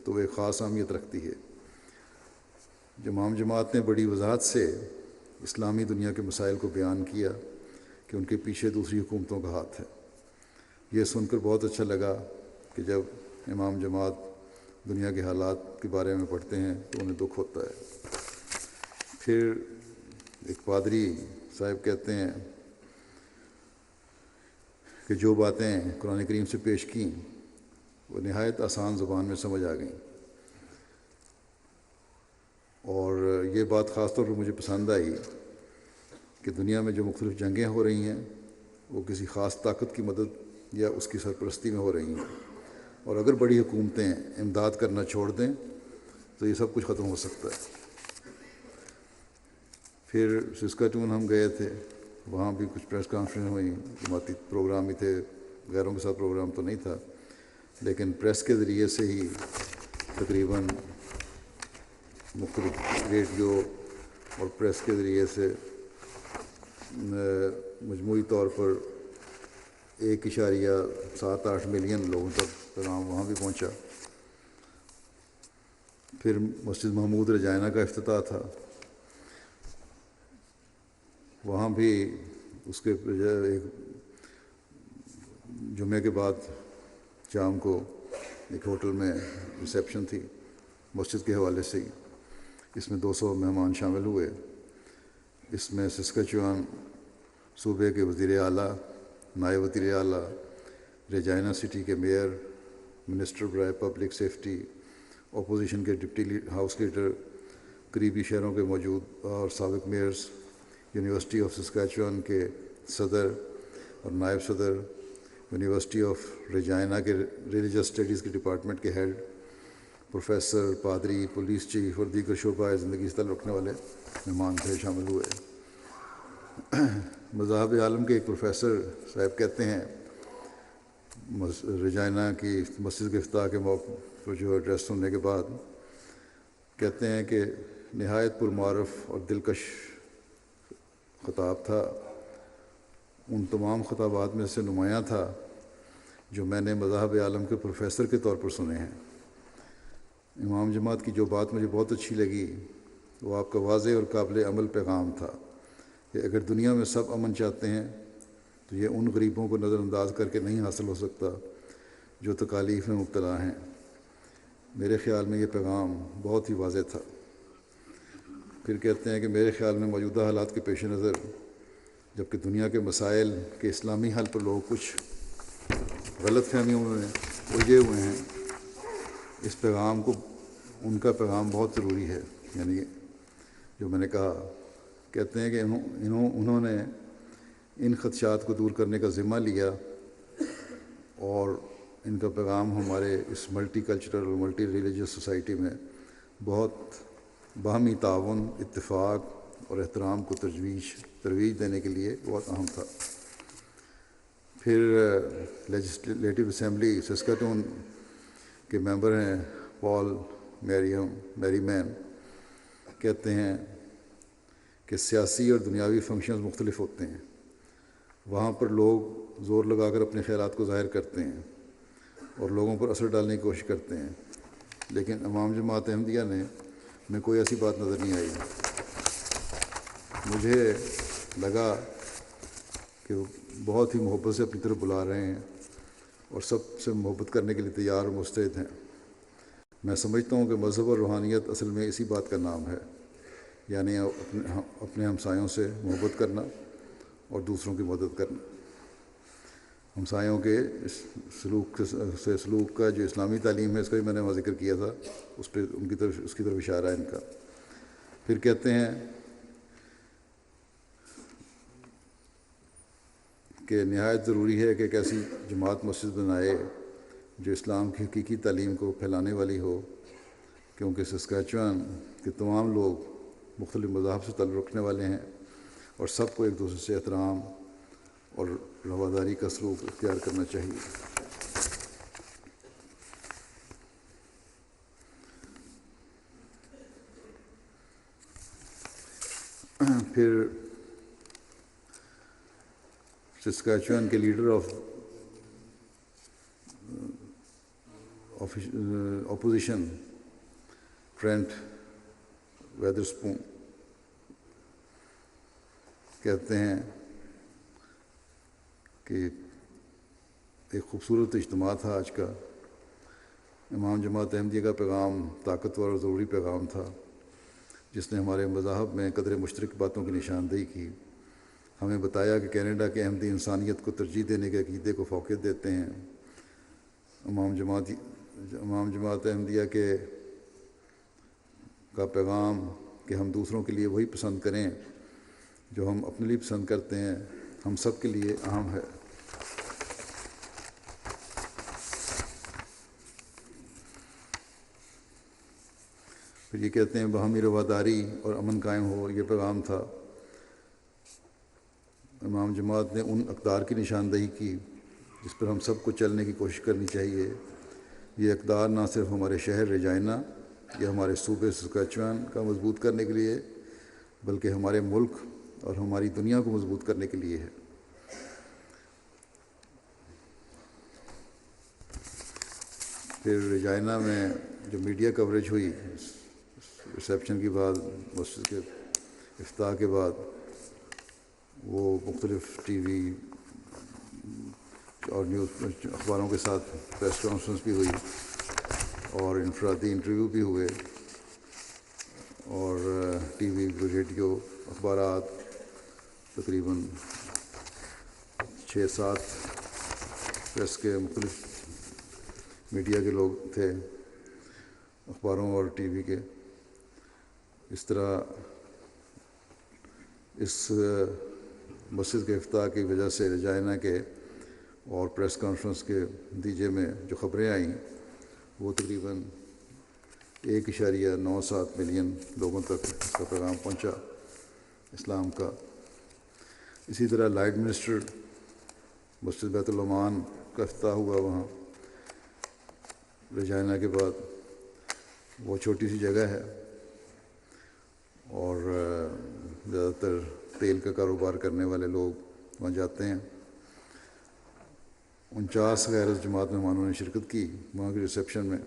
تو وہ ایک خاص اہمیت رکھتی ہے۔ امام جماعت نے بڑی وضاحت سے اسلامی دنیا کے مسائل کو بیان کیا کہ ان کے پیچھے دوسری حکومتوں کا ہاتھ ہے۔ یہ سن کر بہت اچھا لگا کہ جب امام جماعت دنیا کے حالات کے بارے میں پڑھتے ہیں تو انہیں دکھ ہوتا ہے۔ پھر ایک پادری صاحب کہتے ہیں کہ جو باتیں قرآن کریم سے پیش کیں وہ نہایت آسان زبان میں سمجھ آ گئیں، اور یہ بات خاص طور پر مجھے پسند آئی کہ دنیا میں جو مختلف جنگیں ہو رہی ہیں وہ کسی خاص طاقت کی مدد یا اس کی سرپرستی میں ہو رہی ہیں، اور اگر بڑی حکومتیں امداد کرنا چھوڑ دیں تو یہ سب کچھ ختم ہو سکتا ہے۔ پھر سسکاٹون ہم گئے تھے، وہاں بھی کچھ پریس کانفرنس ہوئی، جماعتی پروگرام بھی تھے، غیروں کے ساتھ پروگرام تو نہیں تھا، لیکن پریس کے ذریعے سے ہی تقریباً مختلف ریڈیو اور پریس کے ذریعے سے مجموعی طور پر 1.78 ملین لوگوں تک پیغام وہاں بھی پہنچا۔ پھر مسجد محمود رجائنہ کا افتتاح تھا، وہاں بھی اس کے ایک جمعے کے بعد شام کو ایک ہوٹل میں ریسیپشن تھی مسجد کے حوالے سے ہی، اس میں 200 مہمان شامل ہوئے۔ اس میں سسکچوان صوبے کے وزیر اعلیٰ، نائب وزیر اعلیٰ، ریجائنا سٹی کے میئر، منسٹر برائے پبلک سیفٹی، اپوزیشن کے ڈپٹی ہاؤس لیڈر، قریبی شہروں کے موجود اور سابق میئرز، یونیورسٹی آف سسکیچوان کے صدر اور نائب صدر، یونیورسٹی آف ریجائنا کے ریلیجس اسٹڈیز کے ڈپارٹمنٹ کے ہیڈ، پروفیسر، پادری، پولیس چیف اور دیگر شعبۂ زندگی سے تعلق رکھنے والے مہمان تھے شامل ہوئے۔ مذاہب عالم کے ایک پروفیسر صاحب کہتے ہیں ریجائنا کی مسجد کے افتتاح کے موقع پر جو ایڈریس سننے کے بعد کہتے ہیں کہ نہایت پرمعرف اور دلکش خطاب تھا، ان تمام خطابات میں سے نمایاں تھا جو میں نے مذاہب عالم کے پروفیسر کے طور پر سنے ہیں۔ امام جماعت کی جو بات مجھے بہت اچھی لگی وہ آپ کا واضح اور قابل عمل پیغام تھا کہ اگر دنیا میں سب امن چاہتے ہیں تو یہ ان غریبوں کو نظر انداز کر کے نہیں حاصل ہو سکتا جو تکالیف میں مبتلا ہیں۔ میرے خیال میں یہ پیغام بہت ہی واضح تھا۔ پھر کہتے ہیں کہ میرے خیال میں موجودہ حالات کے پیش نظر جبکہ دنیا کے مسائل کے اسلامی حل پر لوگ کچھ غلط فہمیوں میں الجھے ہوئے ہیں، اس پیغام کو ان کا پیغام بہت ضروری ہے۔ یعنی جو میں نے کہا، کہتے ہیں کہ انہوں نے ان خدشات کو دور کرنے کا ذمہ لیا اور ان کا پیغام ہمارے اس ملٹی کلچرل اور ملٹی ریلیجس سوسائٹی میں بہت باہمی تعاون، اتفاق اور احترام کو ترویج دینے کے لیے بہت اہم تھا۔ پھر لیجسلیٹو اسمبلی سسکاٹون کے ممبر ہیں پال میری مین، کہتے ہیں کہ سیاسی اور دنیاوی فنکشنز مختلف ہوتے ہیں، وہاں پر لوگ زور لگا کر اپنے خیالات کو ظاہر کرتے ہیں اور لوگوں پر اثر ڈالنے کی کوشش کرتے ہیں، لیکن امام جماعت احمدیہ میں کوئی ایسی بات نظر نہیں آئی۔ مجھے لگا کہ وہ بہت ہی محبت سے اپنی طرف بلا رہے ہیں اور سب سے محبت کرنے کے لیے تیار اور مستعد ہیں۔ میں سمجھتا ہوں کہ مذہب اور روحانیت اصل میں اسی بات کا نام ہے، یعنی اپنے ہمسایوں سے محبت کرنا اور دوسروں کی مدد کرنا۔ ہمسایوں کے سلوک کا جو اسلامی تعلیم ہے، اس کا بھی میں نے وہاں ذکر کیا تھا، اس پہ اس کی طرف اشارہ ہے ان کا۔ پھر کہتے ہیں کہ نہایت ضروری ہے کہ ایک ایسی جماعت مسجد بنائے جو اسلام کی حقیقی تعلیم کو پھیلانے والی ہو، کیونکہ سسکیچوان کے تمام لوگ مختلف مذاہب سے تعلق رکھنے والے ہیں اور سب کو ایک دوسرے سے احترام اور رواداری کا سلوک اختیار کرنا چاہیے۔ پھر سسکیچوان کے لیڈر اپوزیشن ٹرینٹ ویدرسپون کہتے ہیں کہ ایک خوبصورت اجتماع تھا آج کا۔ امام جماعت احمدیہ کا پیغام طاقتور اور ضروری پیغام تھا جس نے ہمارے مذاہب میں قدر مشترک باتوں کی نشاندہی کی، ہمیں بتایا کہ کینیڈا کے احمدی انسانیت کو ترجیح دینے کے عقیدے کو فوقیت دیتے ہیں۔ امام جماعت احمدیہ کا پیغام کہ ہم دوسروں کے لیے وہی پسند کریں جو ہم اپنے لیے پسند کرتے ہیں، ہم سب کے لیے اہم ہے۔ پھر یہ کہتے ہیں باہمی رواداری اور امن قائم ہو، یہ پیغام تھا۔ امام جماعت نے ان اقدار کی نشاندہی کی جس پر ہم سب کو چلنے کی کوشش کرنی چاہیے۔ یہ اقدار نہ صرف ہمارے شہر ریجائنا یا ہمارے صوبے سسکیچوان کا مضبوط کرنے کے لیے، بلکہ ہمارے ملک اور ہماری دنیا کو مضبوط کرنے کے لیے ہے۔ پھر رجائنا میں جو میڈیا کوریج ہوئی ریسیپشن کے بعد، مسجد کے افتتاح کے بعد، وہ مختلف ٹی وی اور نیوز اخباروں کے ساتھ پریس کانفرنس بھی ہوئی اور انفرادی انٹرویو بھی ہوئے، اور ٹی وی، ریڈیو، اخبارات، تقریباً 6-7 پریس کے مختلف میڈیا کے لوگ تھے، اخباروں اور ٹی وی کے۔ اس طرح اس مسجد کے افتتاح کی وجہ سے رجائنا کے اور پریس کانفرنس کے نتیجے میں جو خبریں آئیں وہ تقریباً 1.97 ملین لوگوں تک اس کا پیغام پہنچا اسلام کا۔ اسی طرح لائٹ منسٹر مسجد بیت الامان کا افتتاح ہوا وہاں رجائنا کے بعد۔ وہ چھوٹی سی جگہ ہے اور زیادہ تر تیل کا کاروبار کرنے والے لوگ وہاں جاتے ہیں۔ 49 غیر جماعت مہمانوں نے شرکت کی وہاں کی ریسیپشن میں،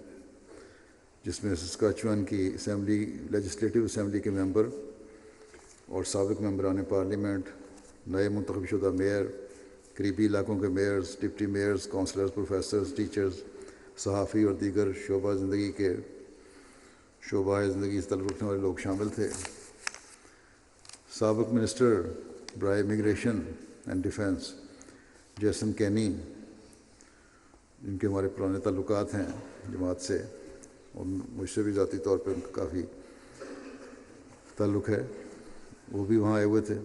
جس میں سسکاچوان کی اسمبلی، لیجسلیٹو اسمبلی کے ممبر اور سابق ممبران پارلیمنٹ، نئے منتخب شدہ میئر، قریبی علاقوں کے measures, deputy measures, councillors, professors, teachers, صحافی اور دیگر شعبہ زندگی سے تعلق رکھنے والے لوگ شامل تھے۔ سابق منسٹر برائے immigration and defence Jason Kenny, جن کے ہمارے پرانے تعلقات ہیں جماعت سے اور مجھ سے بھی ذاتی طور پہ ان کا کافی تعلق ہے، وہ بھی وہاں آئے ہوئے تھے۔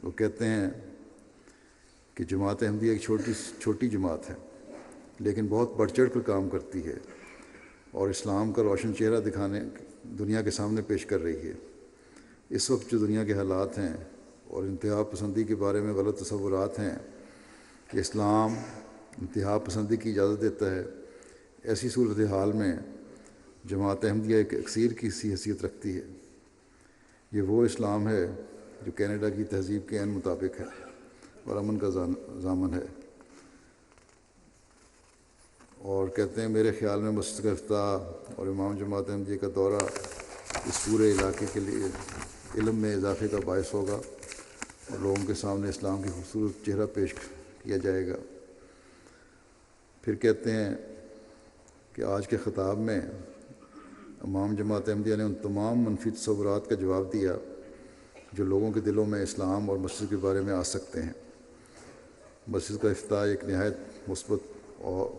وہ کہتے ہیں کہ جماعت احمدیہ ایک چھوٹی جماعت ہے لیکن بہت بڑھ چڑھ کر کام کرتی ہے اور اسلام کا روشن چہرہ دکھانے دنیا کے سامنے پیش کر رہی ہے۔ اس وقت جو دنیا کے حالات ہیں اور انتہا پسندی کے بارے میں غلط تصورات ہیں کہ اسلام انتہا پسندی کی اجازت دیتا ہے، ایسی صورتحال میں جماعت احمدیہ ایک اکسیر کی سی حیثیت رکھتی ہے۔ یہ وہ اسلام ہے جو کینیڈا کی تہذیب کے عین مطابق ہے اور امن کا ضامن ہے۔ اور کہتے ہیں میرے خیال میں مسجد کا افتتاح اور امام جماعت احمدیہ کا دورہ اس پورے علاقے کے لیے علم میں اضافے کا باعث ہوگا اور لوگوں کے سامنے اسلام کی خوبصورت چہرہ پیش کیا جائے گا۔ پھر کہتے ہیں کہ آج کے خطاب میں امام جماعت احمدیہ نے ان تمام منفی تصورات کا جواب دیا جو لوگوں کے دلوں میں اسلام اور مسجد کے بارے میں آ سکتے ہیں۔ مسجد کا افتتاح ایک نہایت مثبت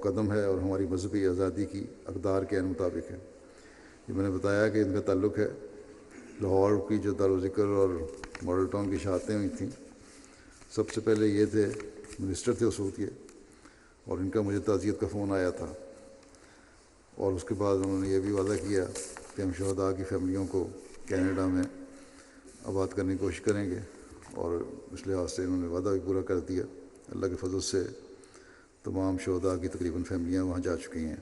قدم ہے اور ہماری مذہبی آزادی کی اقدار کے عین مطابق ہے۔ یہ میں نے بتایا کہ ان کا تعلق ہے لاہور کی جو دارالذکر اور ماڈل ٹاؤن کی اشاعتیں ہوئی تھیں، سب سے پہلے یہ تھے، منسٹر تھے اس وقت یہ، اور ان کا مجھے تعزیت کا فون آیا تھا اور اس کے بعد انہوں نے یہ بھی وعدہ کیا کہ ہم شہداء کی فیملیوں کو کینیڈا میں آباد کرنے کی کوشش کریں گے، اور اس لحاظ سے انہوں نے وعدہ بھی پورا کر دیا۔ اللہ کے فضل سے تمام شہداء کی تقریباً فیملیاں وہاں جا چکی ہیں۔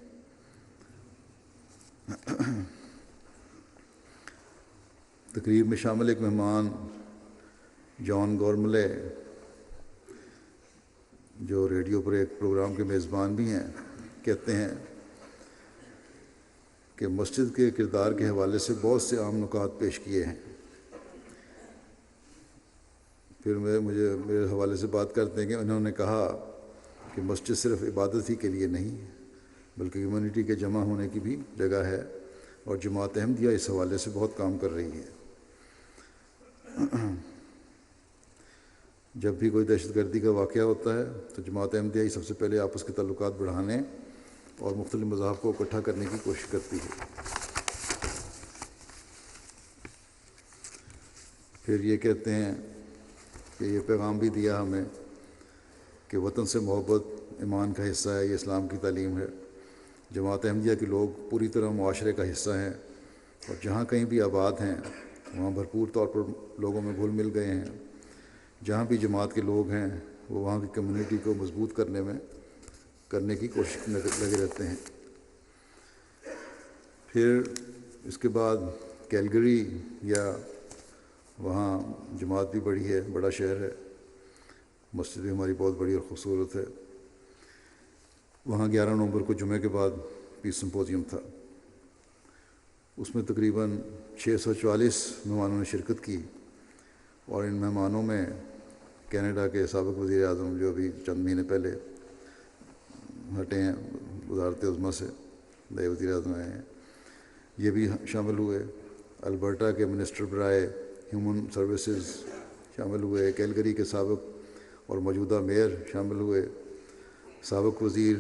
تقریب میں شامل ایک مہمان جان گورملے، جو ریڈیو پر ایک پروگرام کے میزبان بھی ہیں، کہتے ہیں کہ مسجد کے کردار کے حوالے سے بہت سے عام نکات پیش کیے ہیں۔ پھر میرے حوالے سے بات کرتے ہیں کہ انہوں نے کہا کہ مسجد صرف عبادت ہی کے لیے نہیں بلکہ کمیونٹی کے جمع ہونے کی بھی جگہ ہے، اور جماعت احمدیہ اس حوالے سے بہت کام کر رہی ہے۔ جب بھی کوئی دہشت گردی کا واقعہ ہوتا ہے تو جماعت احمدیہ ہی سب سے پہلے آپس کے تعلقات بڑھانے اور مختلف مذاہب کو اکٹھا کرنے کی کوشش کرتی ہے۔ پھر یہ کہتے ہیں کہ یہ پیغام بھی دیا ہمیں کہ وطن سے محبت ایمان کا حصہ ہے، یہ اسلام کی تعلیم ہے۔ جماعت احمدیہ کے لوگ پوری طرح معاشرے کا حصہ ہیں اور جہاں کہیں بھی آباد ہیں وہاں بھرپور طور پر لوگوں میں گھل مل گئے ہیں۔ جہاں بھی جماعت کے لوگ ہیں وہ وہاں کی کمیونٹی کو مضبوط کرنے کی کوشش میں لگے رہتے ہیں۔ پھر اس کے بعد کیلگری یا وہاں جماعت بھی بڑی ہے، بڑا شہر ہے، مسجد بھی ہماری بہت بڑی اور خوبصورت ہے۔ وہاں 11 نومبر کو جمعے کے بعد پیس سمپوزیم تھا، اس میں تقریباً 644 مہمانوں نے شرکت کی، اور ان مہمانوں میں کینیڈا کے سابق وزیر اعظم جو ابھی چند مہینے پہلے ہٹے ہیں وزارت عظمیٰ سے، نئے وزیر اعظم آئے ہیں، یہ بھی شامل ہوئے۔ البرٹا کے منسٹر برائے ہیومن سروسز شامل ہوئے، کیلگری کے سابق اور موجودہ میئر شامل ہوئے، سابق وزیر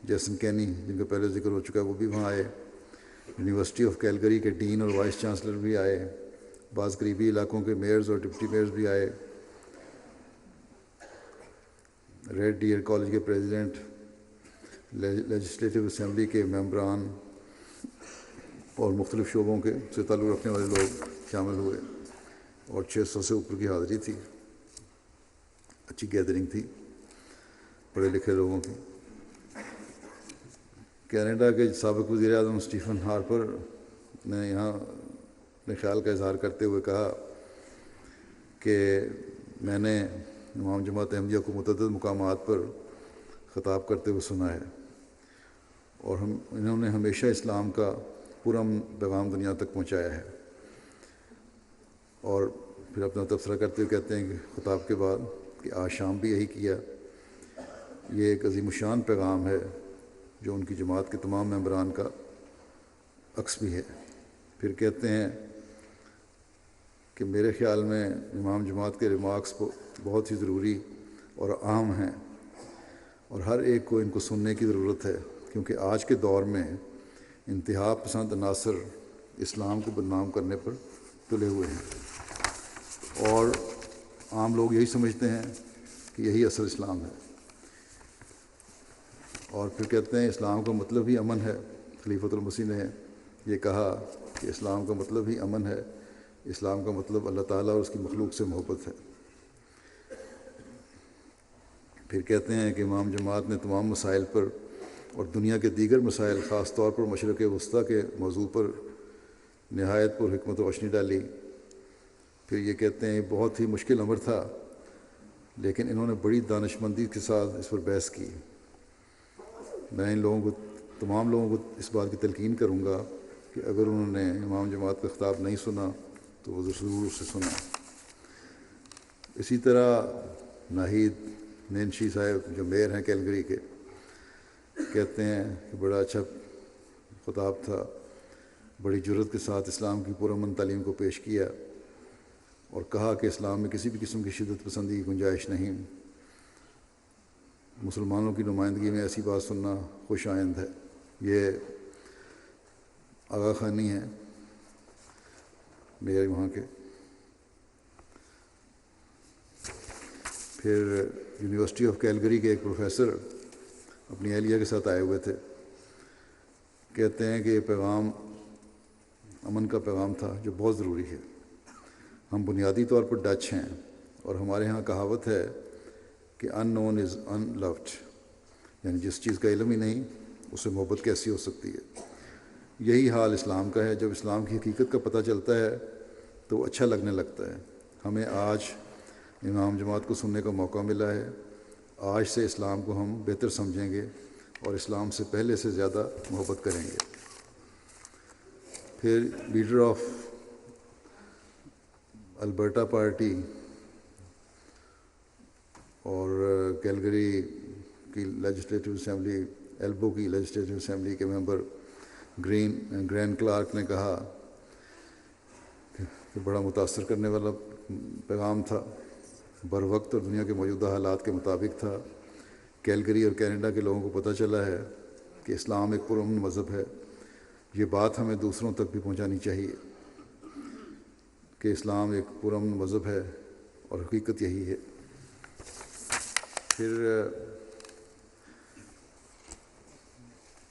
جیسن کینی جن کا پہلے ذکر ہو چکا ہے وہ بھی وہاں آئے، یونیورسٹی آف کیلگری کے ڈین اور وائس چانسلر بھی آئے، بعض قریبی علاقوں کے میئرز اور ڈپٹی میئرز بھی آئے، ریڈ ڈیئر کالج کے پریزیڈنٹ، لیجسلیٹو اسمبلی کے ممبران اور مختلف شعبوں کے سے تعلق رکھنے والے لوگ شامل ہوئے، اور 600 سے اوپر کی حاضری تھی۔ اچھی گیدرنگ تھی پڑھے لکھے لوگوں کی۔ کینیڈا کے سابق وزیر اعظم اسٹیفن ہارپر نے یہاں اپنے خیال کا اظہار کرتے ہوئے کہا کہ میں نے امام جماعت احمدیہ کو متعدد مقامات پر خطاب کرتے ہوئے سنا ہے، اور انہوں نے ہمیشہ اسلام کا پرامن پیغام دنیا تک پہنچایا ہے۔ اور پھر اپنا تبصرہ کرتے ہوئے کہتے ہیں کہ خطاب کے بعد کہ آج شام بھی یہی کیا، یہ ایک عظیم الشان پیغام ہے جو ان کی جماعت کے تمام ممبران کا عکس بھی ہے۔ پھر کہتے ہیں کہ میرے خیال میں امام جماعت کے ریمارکس بہت ہی ضروری اور اہم ہیں، اور ہر ایک کو ان کو سننے کی ضرورت ہے، کیونکہ آج کے دور میں انتہا پسند عناصر اسلام کو بدنام کرنے پر تلے ہوئے ہیں، اور عام لوگ یہی سمجھتے ہیں کہ یہی اصل اسلام ہے۔ اور پھر کہتے ہیں اسلام کا مطلب ہی امن ہے۔ خلیفۃ المسیح نے یہ کہا کہ اسلام کا مطلب ہی امن ہے، اسلام کا مطلب اللہ تعالیٰ اور اس کی مخلوق سے محبت ہے۔ پھر کہتے ہیں کہ امام جماعت نے تمام مسائل پر اور دنیا کے دیگر مسائل، خاص طور پر مشرق وسطیٰ کے موضوع پر نہایت پر حکمت و روشنی ڈالی۔ پھر یہ کہتے ہیں یہ بہت ہی مشکل امر تھا، لیکن انہوں نے بڑی دانشمندی کے ساتھ اس پر بحث کی۔ میں تمام لوگوں کو اس بات کی تلقین کروں گا کہ اگر انہوں نے امام جماعت کا خطاب نہیں سنا تو وہ ضرور اسے سنا۔ اسی طرح ناہید نینشی صاحب جو میئر ہیں کیلگری کے، کہتے ہیں کہ بڑا اچھا خطاب تھا، بڑی جرأت کے ساتھ اسلام کی پرامن تعلیم کو پیش کیا، اور کہا کہ اسلام میں کسی بھی قسم کی شدت پسندی کی گنجائش نہیں، مسلمانوں کی نمائندگی میں ایسی بات سننا خوش آئند ہے۔ یہ آغا خانی ہیں میئر وہاں کے۔ پھر یونیورسٹی آف کیلگری کے ایک پروفیسر اپنی اہلیہ کے ساتھ آئے ہوئے تھے، کہتے ہیں کہ یہ پیغام امن کا پیغام تھا جو بہت ضروری ہے۔ ہم بنیادی طور پر ڈچ ہیں، اور ہمارے ہاں کہاوت ہے کہ ان نون از ان لوڈ، یعنی جس چیز کا علم ہی نہیں اسے محبت کیسی ہو سکتی ہے۔ یہی حال اسلام کا ہے۔ جب اسلام کی حقیقت کا پتہ چلتا ہے تو وہ اچھا لگنے لگتا ہے۔ ہمیں آج امام جماعت کو سننے کا موقع ملا ہے۔ آج سے اسلام کو ہم بہتر سمجھیں گے اور اسلام سے پہلے سے زیادہ محبت کریں گے۔ پھر لیڈر آف البرٹا پارٹی اور کیلگری کی لیجسلیٹو اسمبلی، ایلبو کی لیجسلیٹو اسمبلی کے ممبر گرین کلارک نے کہا کہ بڑا متاثر کرنے والا پیغام تھا، بر وقت اور دنیا کے موجودہ حالات کے مطابق تھا۔ کیلگری اور کینیڈا کے لوگوں کو پتہ چلا ہے کہ اسلام ایک پرامن مذہب ہے۔ یہ بات ہمیں دوسروں تک بھی پہنچانی چاہیے کہ اسلام ایک پرامن مذہب ہے، اور حقیقت یہی ہے۔ پھر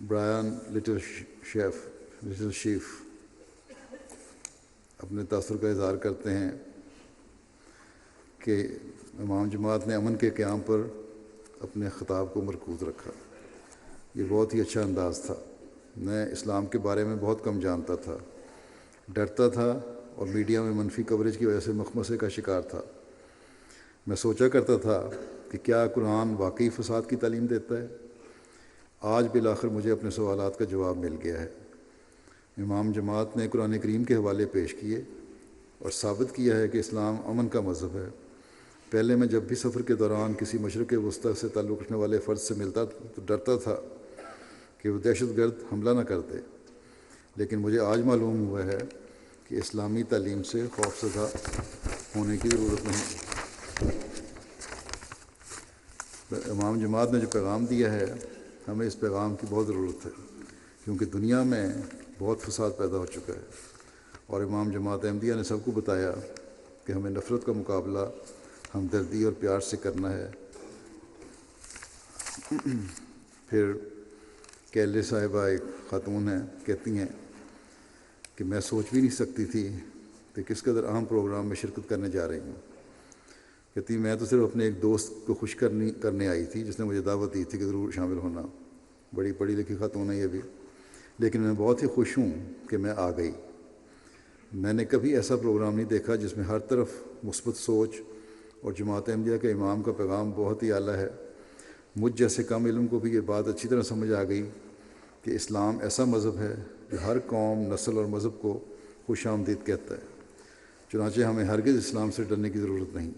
برائن لٹل شیف اپنے تاثر کا اظہار کرتے ہیں کہ امام جماعت نے امن کے قیام پر اپنے خطاب کو مرکوز رکھا۔ یہ بہت ہی اچھا انداز تھا۔ میں اسلام کے بارے میں بہت کم جانتا تھا، ڈرتا تھا اور میڈیا میں منفی کوریج کی وجہ سے مخمصے کا شکار تھا۔ میں سوچا کرتا تھا کہ کیا قرآن واقعی فساد کی تعلیم دیتا ہے؟ آج بالآخر مجھے اپنے سوالات کا جواب مل گیا ہے۔ امام جماعت نے قرآن کریم کے حوالے پیش کیے اور ثابت کیا ہے کہ اسلام امن کا مذہب ہے۔ پہلے میں جب بھی سفر کے دوران کسی مشرق وسطی سے تعلق رکھنے والے فرد سے ملتا تو ڈرتا تھا کہ وہ دہشت گرد حملہ نہ کر دے، لیکن مجھے آج معلوم ہوا ہے کہ اسلامی تعلیم سے خوفزدہ ہونے کی ضرورت نہیں۔ امام جماعت نے جو پیغام دیا ہے، ہمیں اس پیغام کی بہت ضرورت ہے، کیونکہ دنیا میں بہت فساد پیدا ہو چکا ہے، اور امام جماعت احمدیہ نے سب کو بتایا کہ ہمیں نفرت کا مقابلہ ہمدردی اور پیار سے کرنا ہے۔ پھر کیلے صاحبہ ایک خاتون ہیں، کہتی ہیں کہ میں سوچ بھی نہیں سکتی تھی کہ کس قدر اہم پروگرام میں شرکت کرنے جا رہی ہوں۔ کہتی میں تو صرف اپنے ایک دوست کو خوش کرنے آئی تھی جس نے مجھے دعوت دی تھی کہ ضرور شامل ہونا۔ بڑی پڑھی لکھی خاتون ہے یہ بھی، لیکن میں بہت ہی خوش ہوں کہ میں آ گئی۔ میں نے کبھی ایسا پروگرام نہیں دیکھا جس میں ہر طرف مثبت سوچ، اور جماعت احمدیہ کے امام کا پیغام بہت ہی اعلیٰ ہے۔ مجھ جیسے کم علم کو بھی یہ بات اچھی طرح سمجھ آ گئی کہ اسلام ایسا مذہب ہے جو ہر قوم، نسل اور مذہب کو خوش آمدید کہتا ہے۔ چنانچہ ہمیں ہرگز اسلام سے ڈرنے کی ضرورت نہیں۔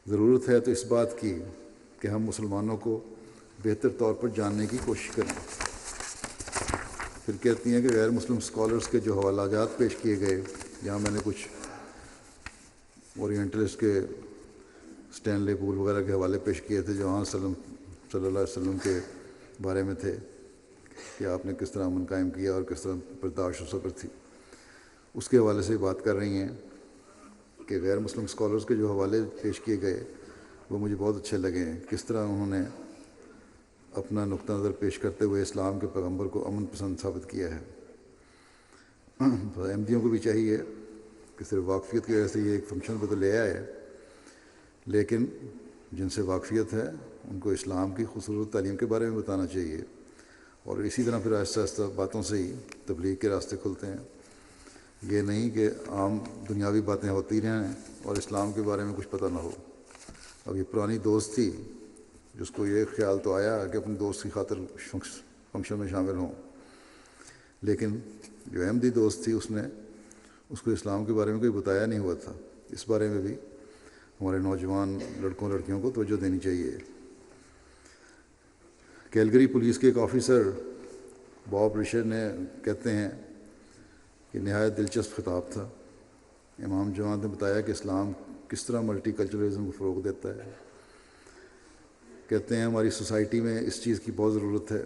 ضرورت ہے تو اس بات کی کہ ہم مسلمانوں کو بہتر طور پر جاننے کی کوشش کریں۔ پھر کہتی ہیں کہ غیر مسلم اسکالرس کے جو حوالہ جات پیش کیے گئے، یہاں میں نے کچھ اورینٹلسٹ کے اسٹینلے پول وغیرہ کے حوالے پیش کیے تھے جو وہاں صلی اللہ علیہ وسلم کے بارے میں تھے کہ آپ نے کس طرح امن قائم کیا اور کس طرح برداشت و صبر تھی۔ اس کے حوالے سے بات کر رہی ہیں کہ غیر مسلم اسکالرس کے جو حوالے پیش کیے گئے وہ مجھے بہت اچھے لگے ہیں، کس طرح انہوں نے اپنا نقطہ نظر پیش کرتے ہوئے اسلام کے پیغمبر کو امن پسند ثابت کیا ہے۔ احمدیوں کو بھی چاہیے کہ صرف واقفیت کی وجہ سے یہ ایک فنکشن پہ تو لے آئے، لیکن جن سے واقفیت ہے ان کو اسلام کی خوبصورت تعلیم کے بارے میں بتانا چاہیے، اور اسی طرح پھر آہستہ آہستہ باتوں سے ہی تبلیغ کے راستے کھلتے ہیں۔ یہ نہیں کہ عام دنیاوی باتیں ہوتی رہیں اور اسلام کے بارے میں کچھ پتہ نہ ہو۔ اب یہ پرانی دوست تھی جس کو یہ خیال تو آیا کہ اپنے دوست کی خاطر فنکشن میں شامل ہوں، لیکن جو احمدی دوست تھی اس کو اسلام کے بارے میں کوئی بتایا نہیں ہوا تھا۔ اس بارے میں بھی ہمارے نوجوان لڑکوں لڑکیوں کو توجہ دینی چاہیے۔ کیلگری پولیس کے ایک آفیسر باب رشر نے کہتے ہیں کہ نہایت دلچسپ خطاب تھا۔ امام جماعت نے بتایا کہ اسلام کس طرح ملٹی کلچرلزم کو فروغ دیتا ہے۔ کہتے ہیں ہماری سوسائٹی میں اس چیز کی بہت ضرورت ہے،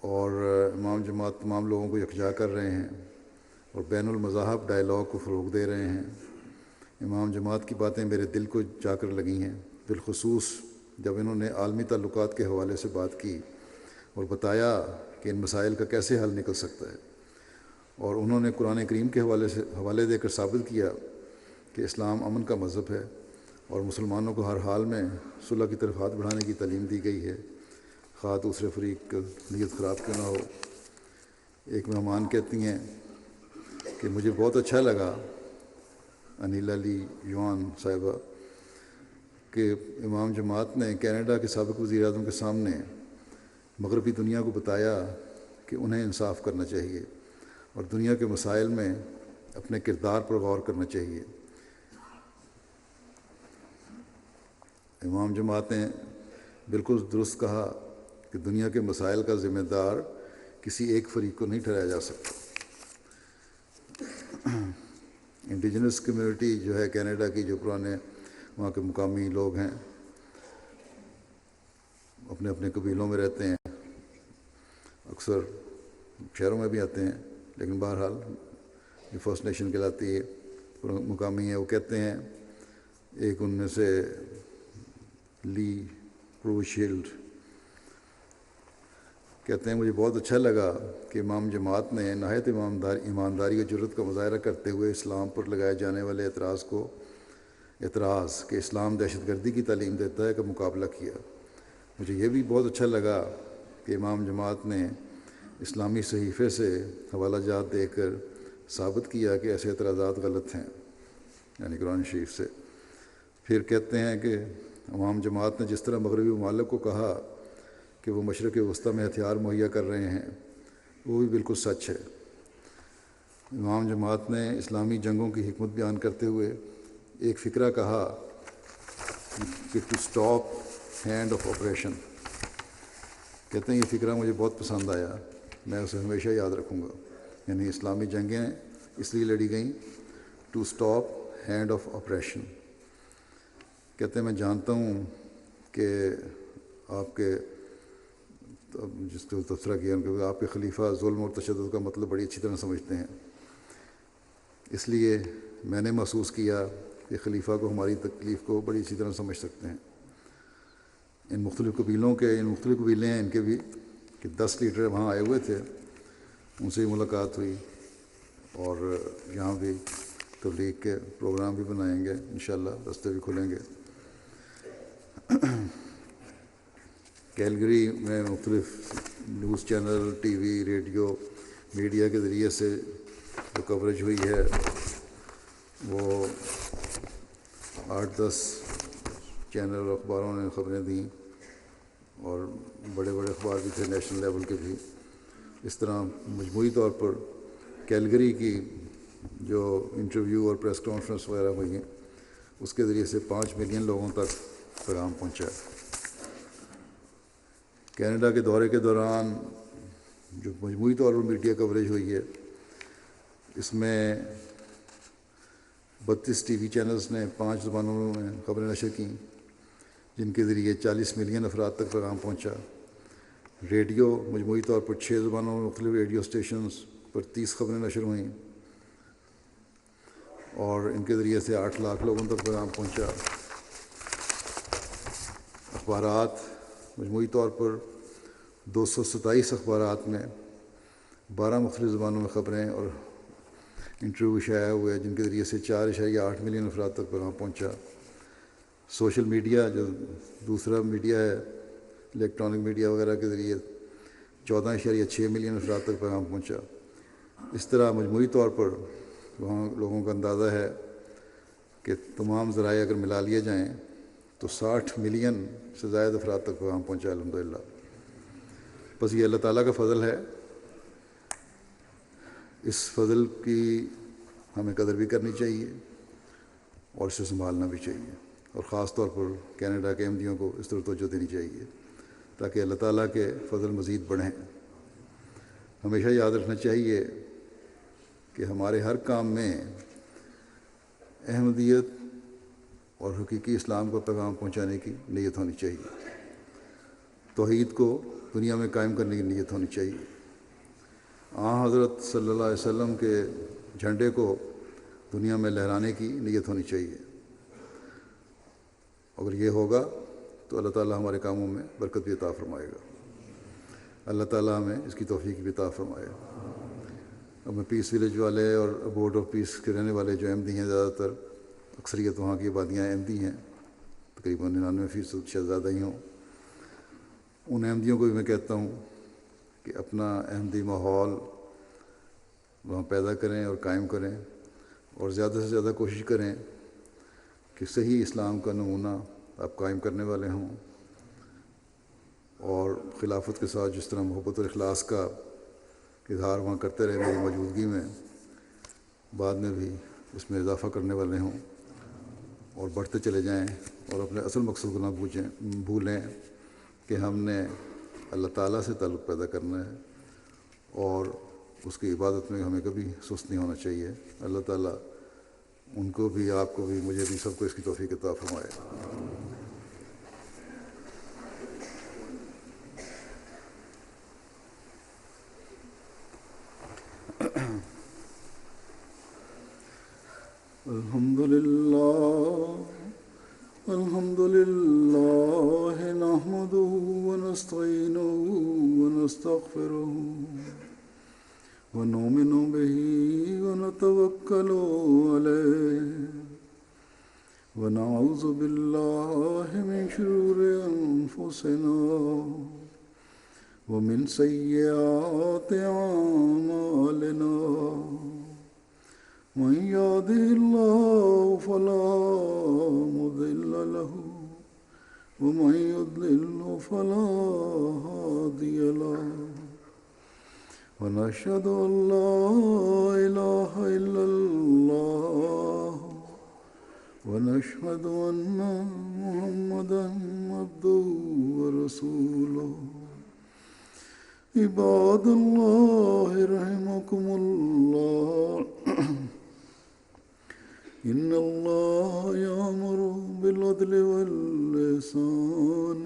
اور امام جماعت تمام لوگوں کو یکجا کر رہے ہیں اور بین المذاہب ڈائلاگ کو فروغ دے رہے ہیں۔ امام جماعت کی باتیں میرے دل کو جا کر لگی ہیں، بالخصوص جب انہوں نے عالمی تعلقات کے حوالے سے بات کی اور بتایا کہ ان مسائل کا کیسے حل نکل سکتا ہے، اور انہوں نے قرآن کریم کے حوالے دے کر ثابت کیا کہ اسلام امن کا مذہب ہے اور مسلمانوں کو ہر حال میں صلح کی طرف ہاتھ بڑھانے کی تعلیم دی گئی ہے، خواہ دوسرے فریق کی نیت خراب کیوں نہ ہو۔ ایک مہمان کہتی ہیں کہ مجھے بہت اچھا لگا، انیلا لی یوان صاحبہ، کہ امام جماعت نے کینیڈا کے سابق وزیر اعظم کے سامنے مغربی دنیا کو بتایا کہ انہیں انصاف کرنا چاہیے اور دنیا کے مسائل میں اپنے کردار پر غور کرنا چاہیے۔ امام جماعت نے بالکل درست کہا کہ دنیا کے مسائل کا ذمہ دار کسی ایک فریق کو نہیں ٹھہرایا جا سکتا۔ انڈیجنس کمیونٹی جو ہے کینیڈا کی، جو پرانے وہاں کے مقامی لوگ ہیں، اپنے اپنے قبیلوں میں رہتے ہیں، اکثر شہروں میں بھی آتے ہیں، لیکن بہرحال جو فرسٹ نیشن کہلاتی ہے مقامی ہے، وہ کہتے ہیں، ایک ان میں سے لی پروشیلڈ کہتے ہیں مجھے بہت اچھا لگا کہ امام جماعت نے نہایت ایمانداری اور جرأت کا مظاہرہ کرتے ہوئے اسلام پر لگائے جانے والے اعتراض کہ اسلام دہشت گردی کی تعلیم دیتا ہے کا مقابلہ کیا۔ مجھے یہ بھی بہت اچھا لگا کہ امام جماعت نے اسلامی صحیفے سے حوالہ جات دے کر ثابت کیا کہ ایسے اعتراضات غلط ہیں، یعنی قرآن شریف سے۔ پھر کہتے ہیں کہ امام جماعت نے جس طرح مغربی ممالک کو کہا کہ وہ مشرق وسطیٰ میں ہتھیار مہیا کر رہے ہیں، وہ بھی بالکل سچ ہے۔ امام جماعت نے اسلامی جنگوں کی حکمت بیان کرتے ہوئے ایک فقرہ کہا کہ to stop hand of operation. کہتے ہیں یہ فقرہ مجھے بہت پسند آیا، میں اسے ہمیشہ یاد رکھوں گا۔ یعنی اسلامی جنگیں اس لیے لڑی گئیں to stop hand of operation. کہتے ہیں میں جانتا ہوں کہ آپ کے جس کو تبصرہ کیا کہ آپ کے خلیفہ ظلم اور تشدد کا مطلب بڑی اچھی طرح سمجھتے ہیں، اس لیے میں نے محسوس کیا کہ خلیفہ کو ہماری تکلیف کو بڑی اچھی طرح سمجھ سکتے ہیں۔ ان مختلف قبیلے ہیں ان کے بھی، کہ 10 لیڈر وہاں آئے ہوئے تھے، ان سے بھی ملاقات ہوئی، اور یہاں بھی تبلیغ کے پروگرام بھی بنائیں گے انشاءاللہ، راستے بھی کھلیں گے۔ کیلگری میں مختلف news channel, T V, radio, media کے ذریعے سے جو کوریج ہوئی ہے وہ 8-10 چینل اور اخباروں نے خبریں دیں، اور بڑے بڑے اخبار بھی تھے نیشنل لیول کے بھی۔ اس طرح مجموعی طور پر کیلگری کی جو انٹرویو اور پریس کانفرنس وغیرہ ہوئی ہیں، اس کے ذریعے سے 5 ملین لوگوں تک پیغام پہنچا ہے۔ کینیڈا کے دورے کے دوران جو مجموعی طور پر میڈیا کوریج ہوئی ہے، اس میں 32 ٹی وی چینلز نے 5 زبانوں میں خبریں نشر کیں، جن کے ذریعے 40 ملین افراد تک پیغام پہنچا۔ ریڈیو مجموعی طور پر 6 زبانوں میں مختلف ریڈیو اسٹیشنز پر 30 خبریں نشر ہوئیں، اور ان کے ذریعے سے 8 لاکھ لوگوں تک پیغام پہنچا۔ اخبارات مجموعی طور پر 227 اخبارات میں 12 مختلف زبانوں میں خبریں اور انٹرویو شائع ہوئے، جن کے ذریعے سے 4.8 ملین افراد تک پیغام پہنچا۔ سوشل میڈیا جو دوسرا میڈیا ہے، الیکٹرانک میڈیا وغیرہ کے ذریعے 14.6 ملین افراد تک پیغام پہنچا۔ اس طرح مجموعی طور پر وہاں لوگوں کا اندازہ ہے کہ تمام ذرائع اگر ملا لیے جائیں تو 60 ملین سے زائد افراد تک پیغام پہنچا الحمدللہ۔ بس یہ اللہ تعالیٰ کا فضل ہے، اس فضل کی ہمیں قدر بھی کرنی چاہیے اور اسے سنبھالنا بھی چاہیے، اور خاص طور پر کینیڈا کے احمدیوں کو اس طرح توجہ دینی چاہیے تاکہ اللہ تعالیٰ کے فضل مزید بڑھیں۔ ہمیشہ یاد رکھنا چاہیے کہ ہمارے ہر کام میں احمدیت اور حقیقی اسلام کو پیغام پہنچانے کی نیت ہونی چاہیے، توحید کو دنیا میں قائم کرنے کی نیت ہونی چاہیے، حضرت صلی اللہ علیہ وسلم کے جھنڈے کو دنیا میں لہرانے کی نیت ہونی چاہیے۔ اگر یہ ہوگا تو اللہ تعالیٰ ہمارے کاموں میں برکت بھی عطا فرمائے گا، اللہ تعالیٰ ہمیں اس کی توفیق بھی عطا فرمائے۔ اب میں پیس ولیج والے اور بورڈ آف پیس کے رہنے والے جو احمدی ہیں، زیادہ تر اکثریت وہاں کی آبادیاں احمدی ہیں، تقریباً 99% شاید زیادہ ہی ہوں۔ ان احمدیوں کو بھی میں کہتا ہوں کہ اپنا احمدی ماحول وہاں پیدا کریں اور قائم کریں، اور زیادہ سے زیادہ کوشش کریں کہ صحیح اسلام کا نمونہ آپ قائم کرنے والے ہوں، اور خلافت کے ساتھ جس طرح محبت اور اخلاص کا اظہار وہاں کرتے رہے میری موجودگی میں، بعد میں بھی اس میں اضافہ کرنے والے ہوں، اور بڑھتے چلے جائیں، اور اپنے اصل مقصد کو نہ بھولیں کہ ہم نے اللہ تعالیٰ سے تعلق پیدا کرنا ہے، اور اس کی عبادت میں ہمیں کبھی سست نہیں ہونا چاہیے۔ اللہ تعالیٰ ان کو بھی، آپ کو بھی، مجھے بھی، سب کو اس کی توفیق عطا فرمائے۔ الحمد لله نحمده ونستعينه ونستغفره ونؤمن به ونتوكل عليه ونعوذ بالله من شرور أنفسنا ومن سيئات أعمالنا من يهده الله فلا مضل له ومن يضلل فلا هادي له ونشهد أن لا إله إلا الله ونشهد أن محمدا عبده ورسوله عباد الله رحمكم الله إن الله يأمر بالعدل والإحسان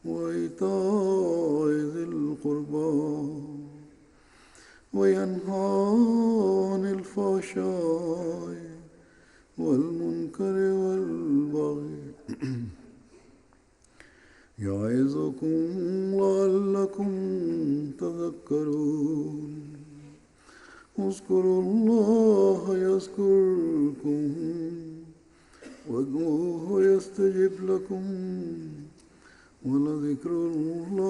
وإيتاء ذي القربى وينهى عن الفحشاء والمنكر والبغي يعظكم لعلكم تذكرون اذكروا الله يذكركم وادعوه يستجب لكم ولذكر الله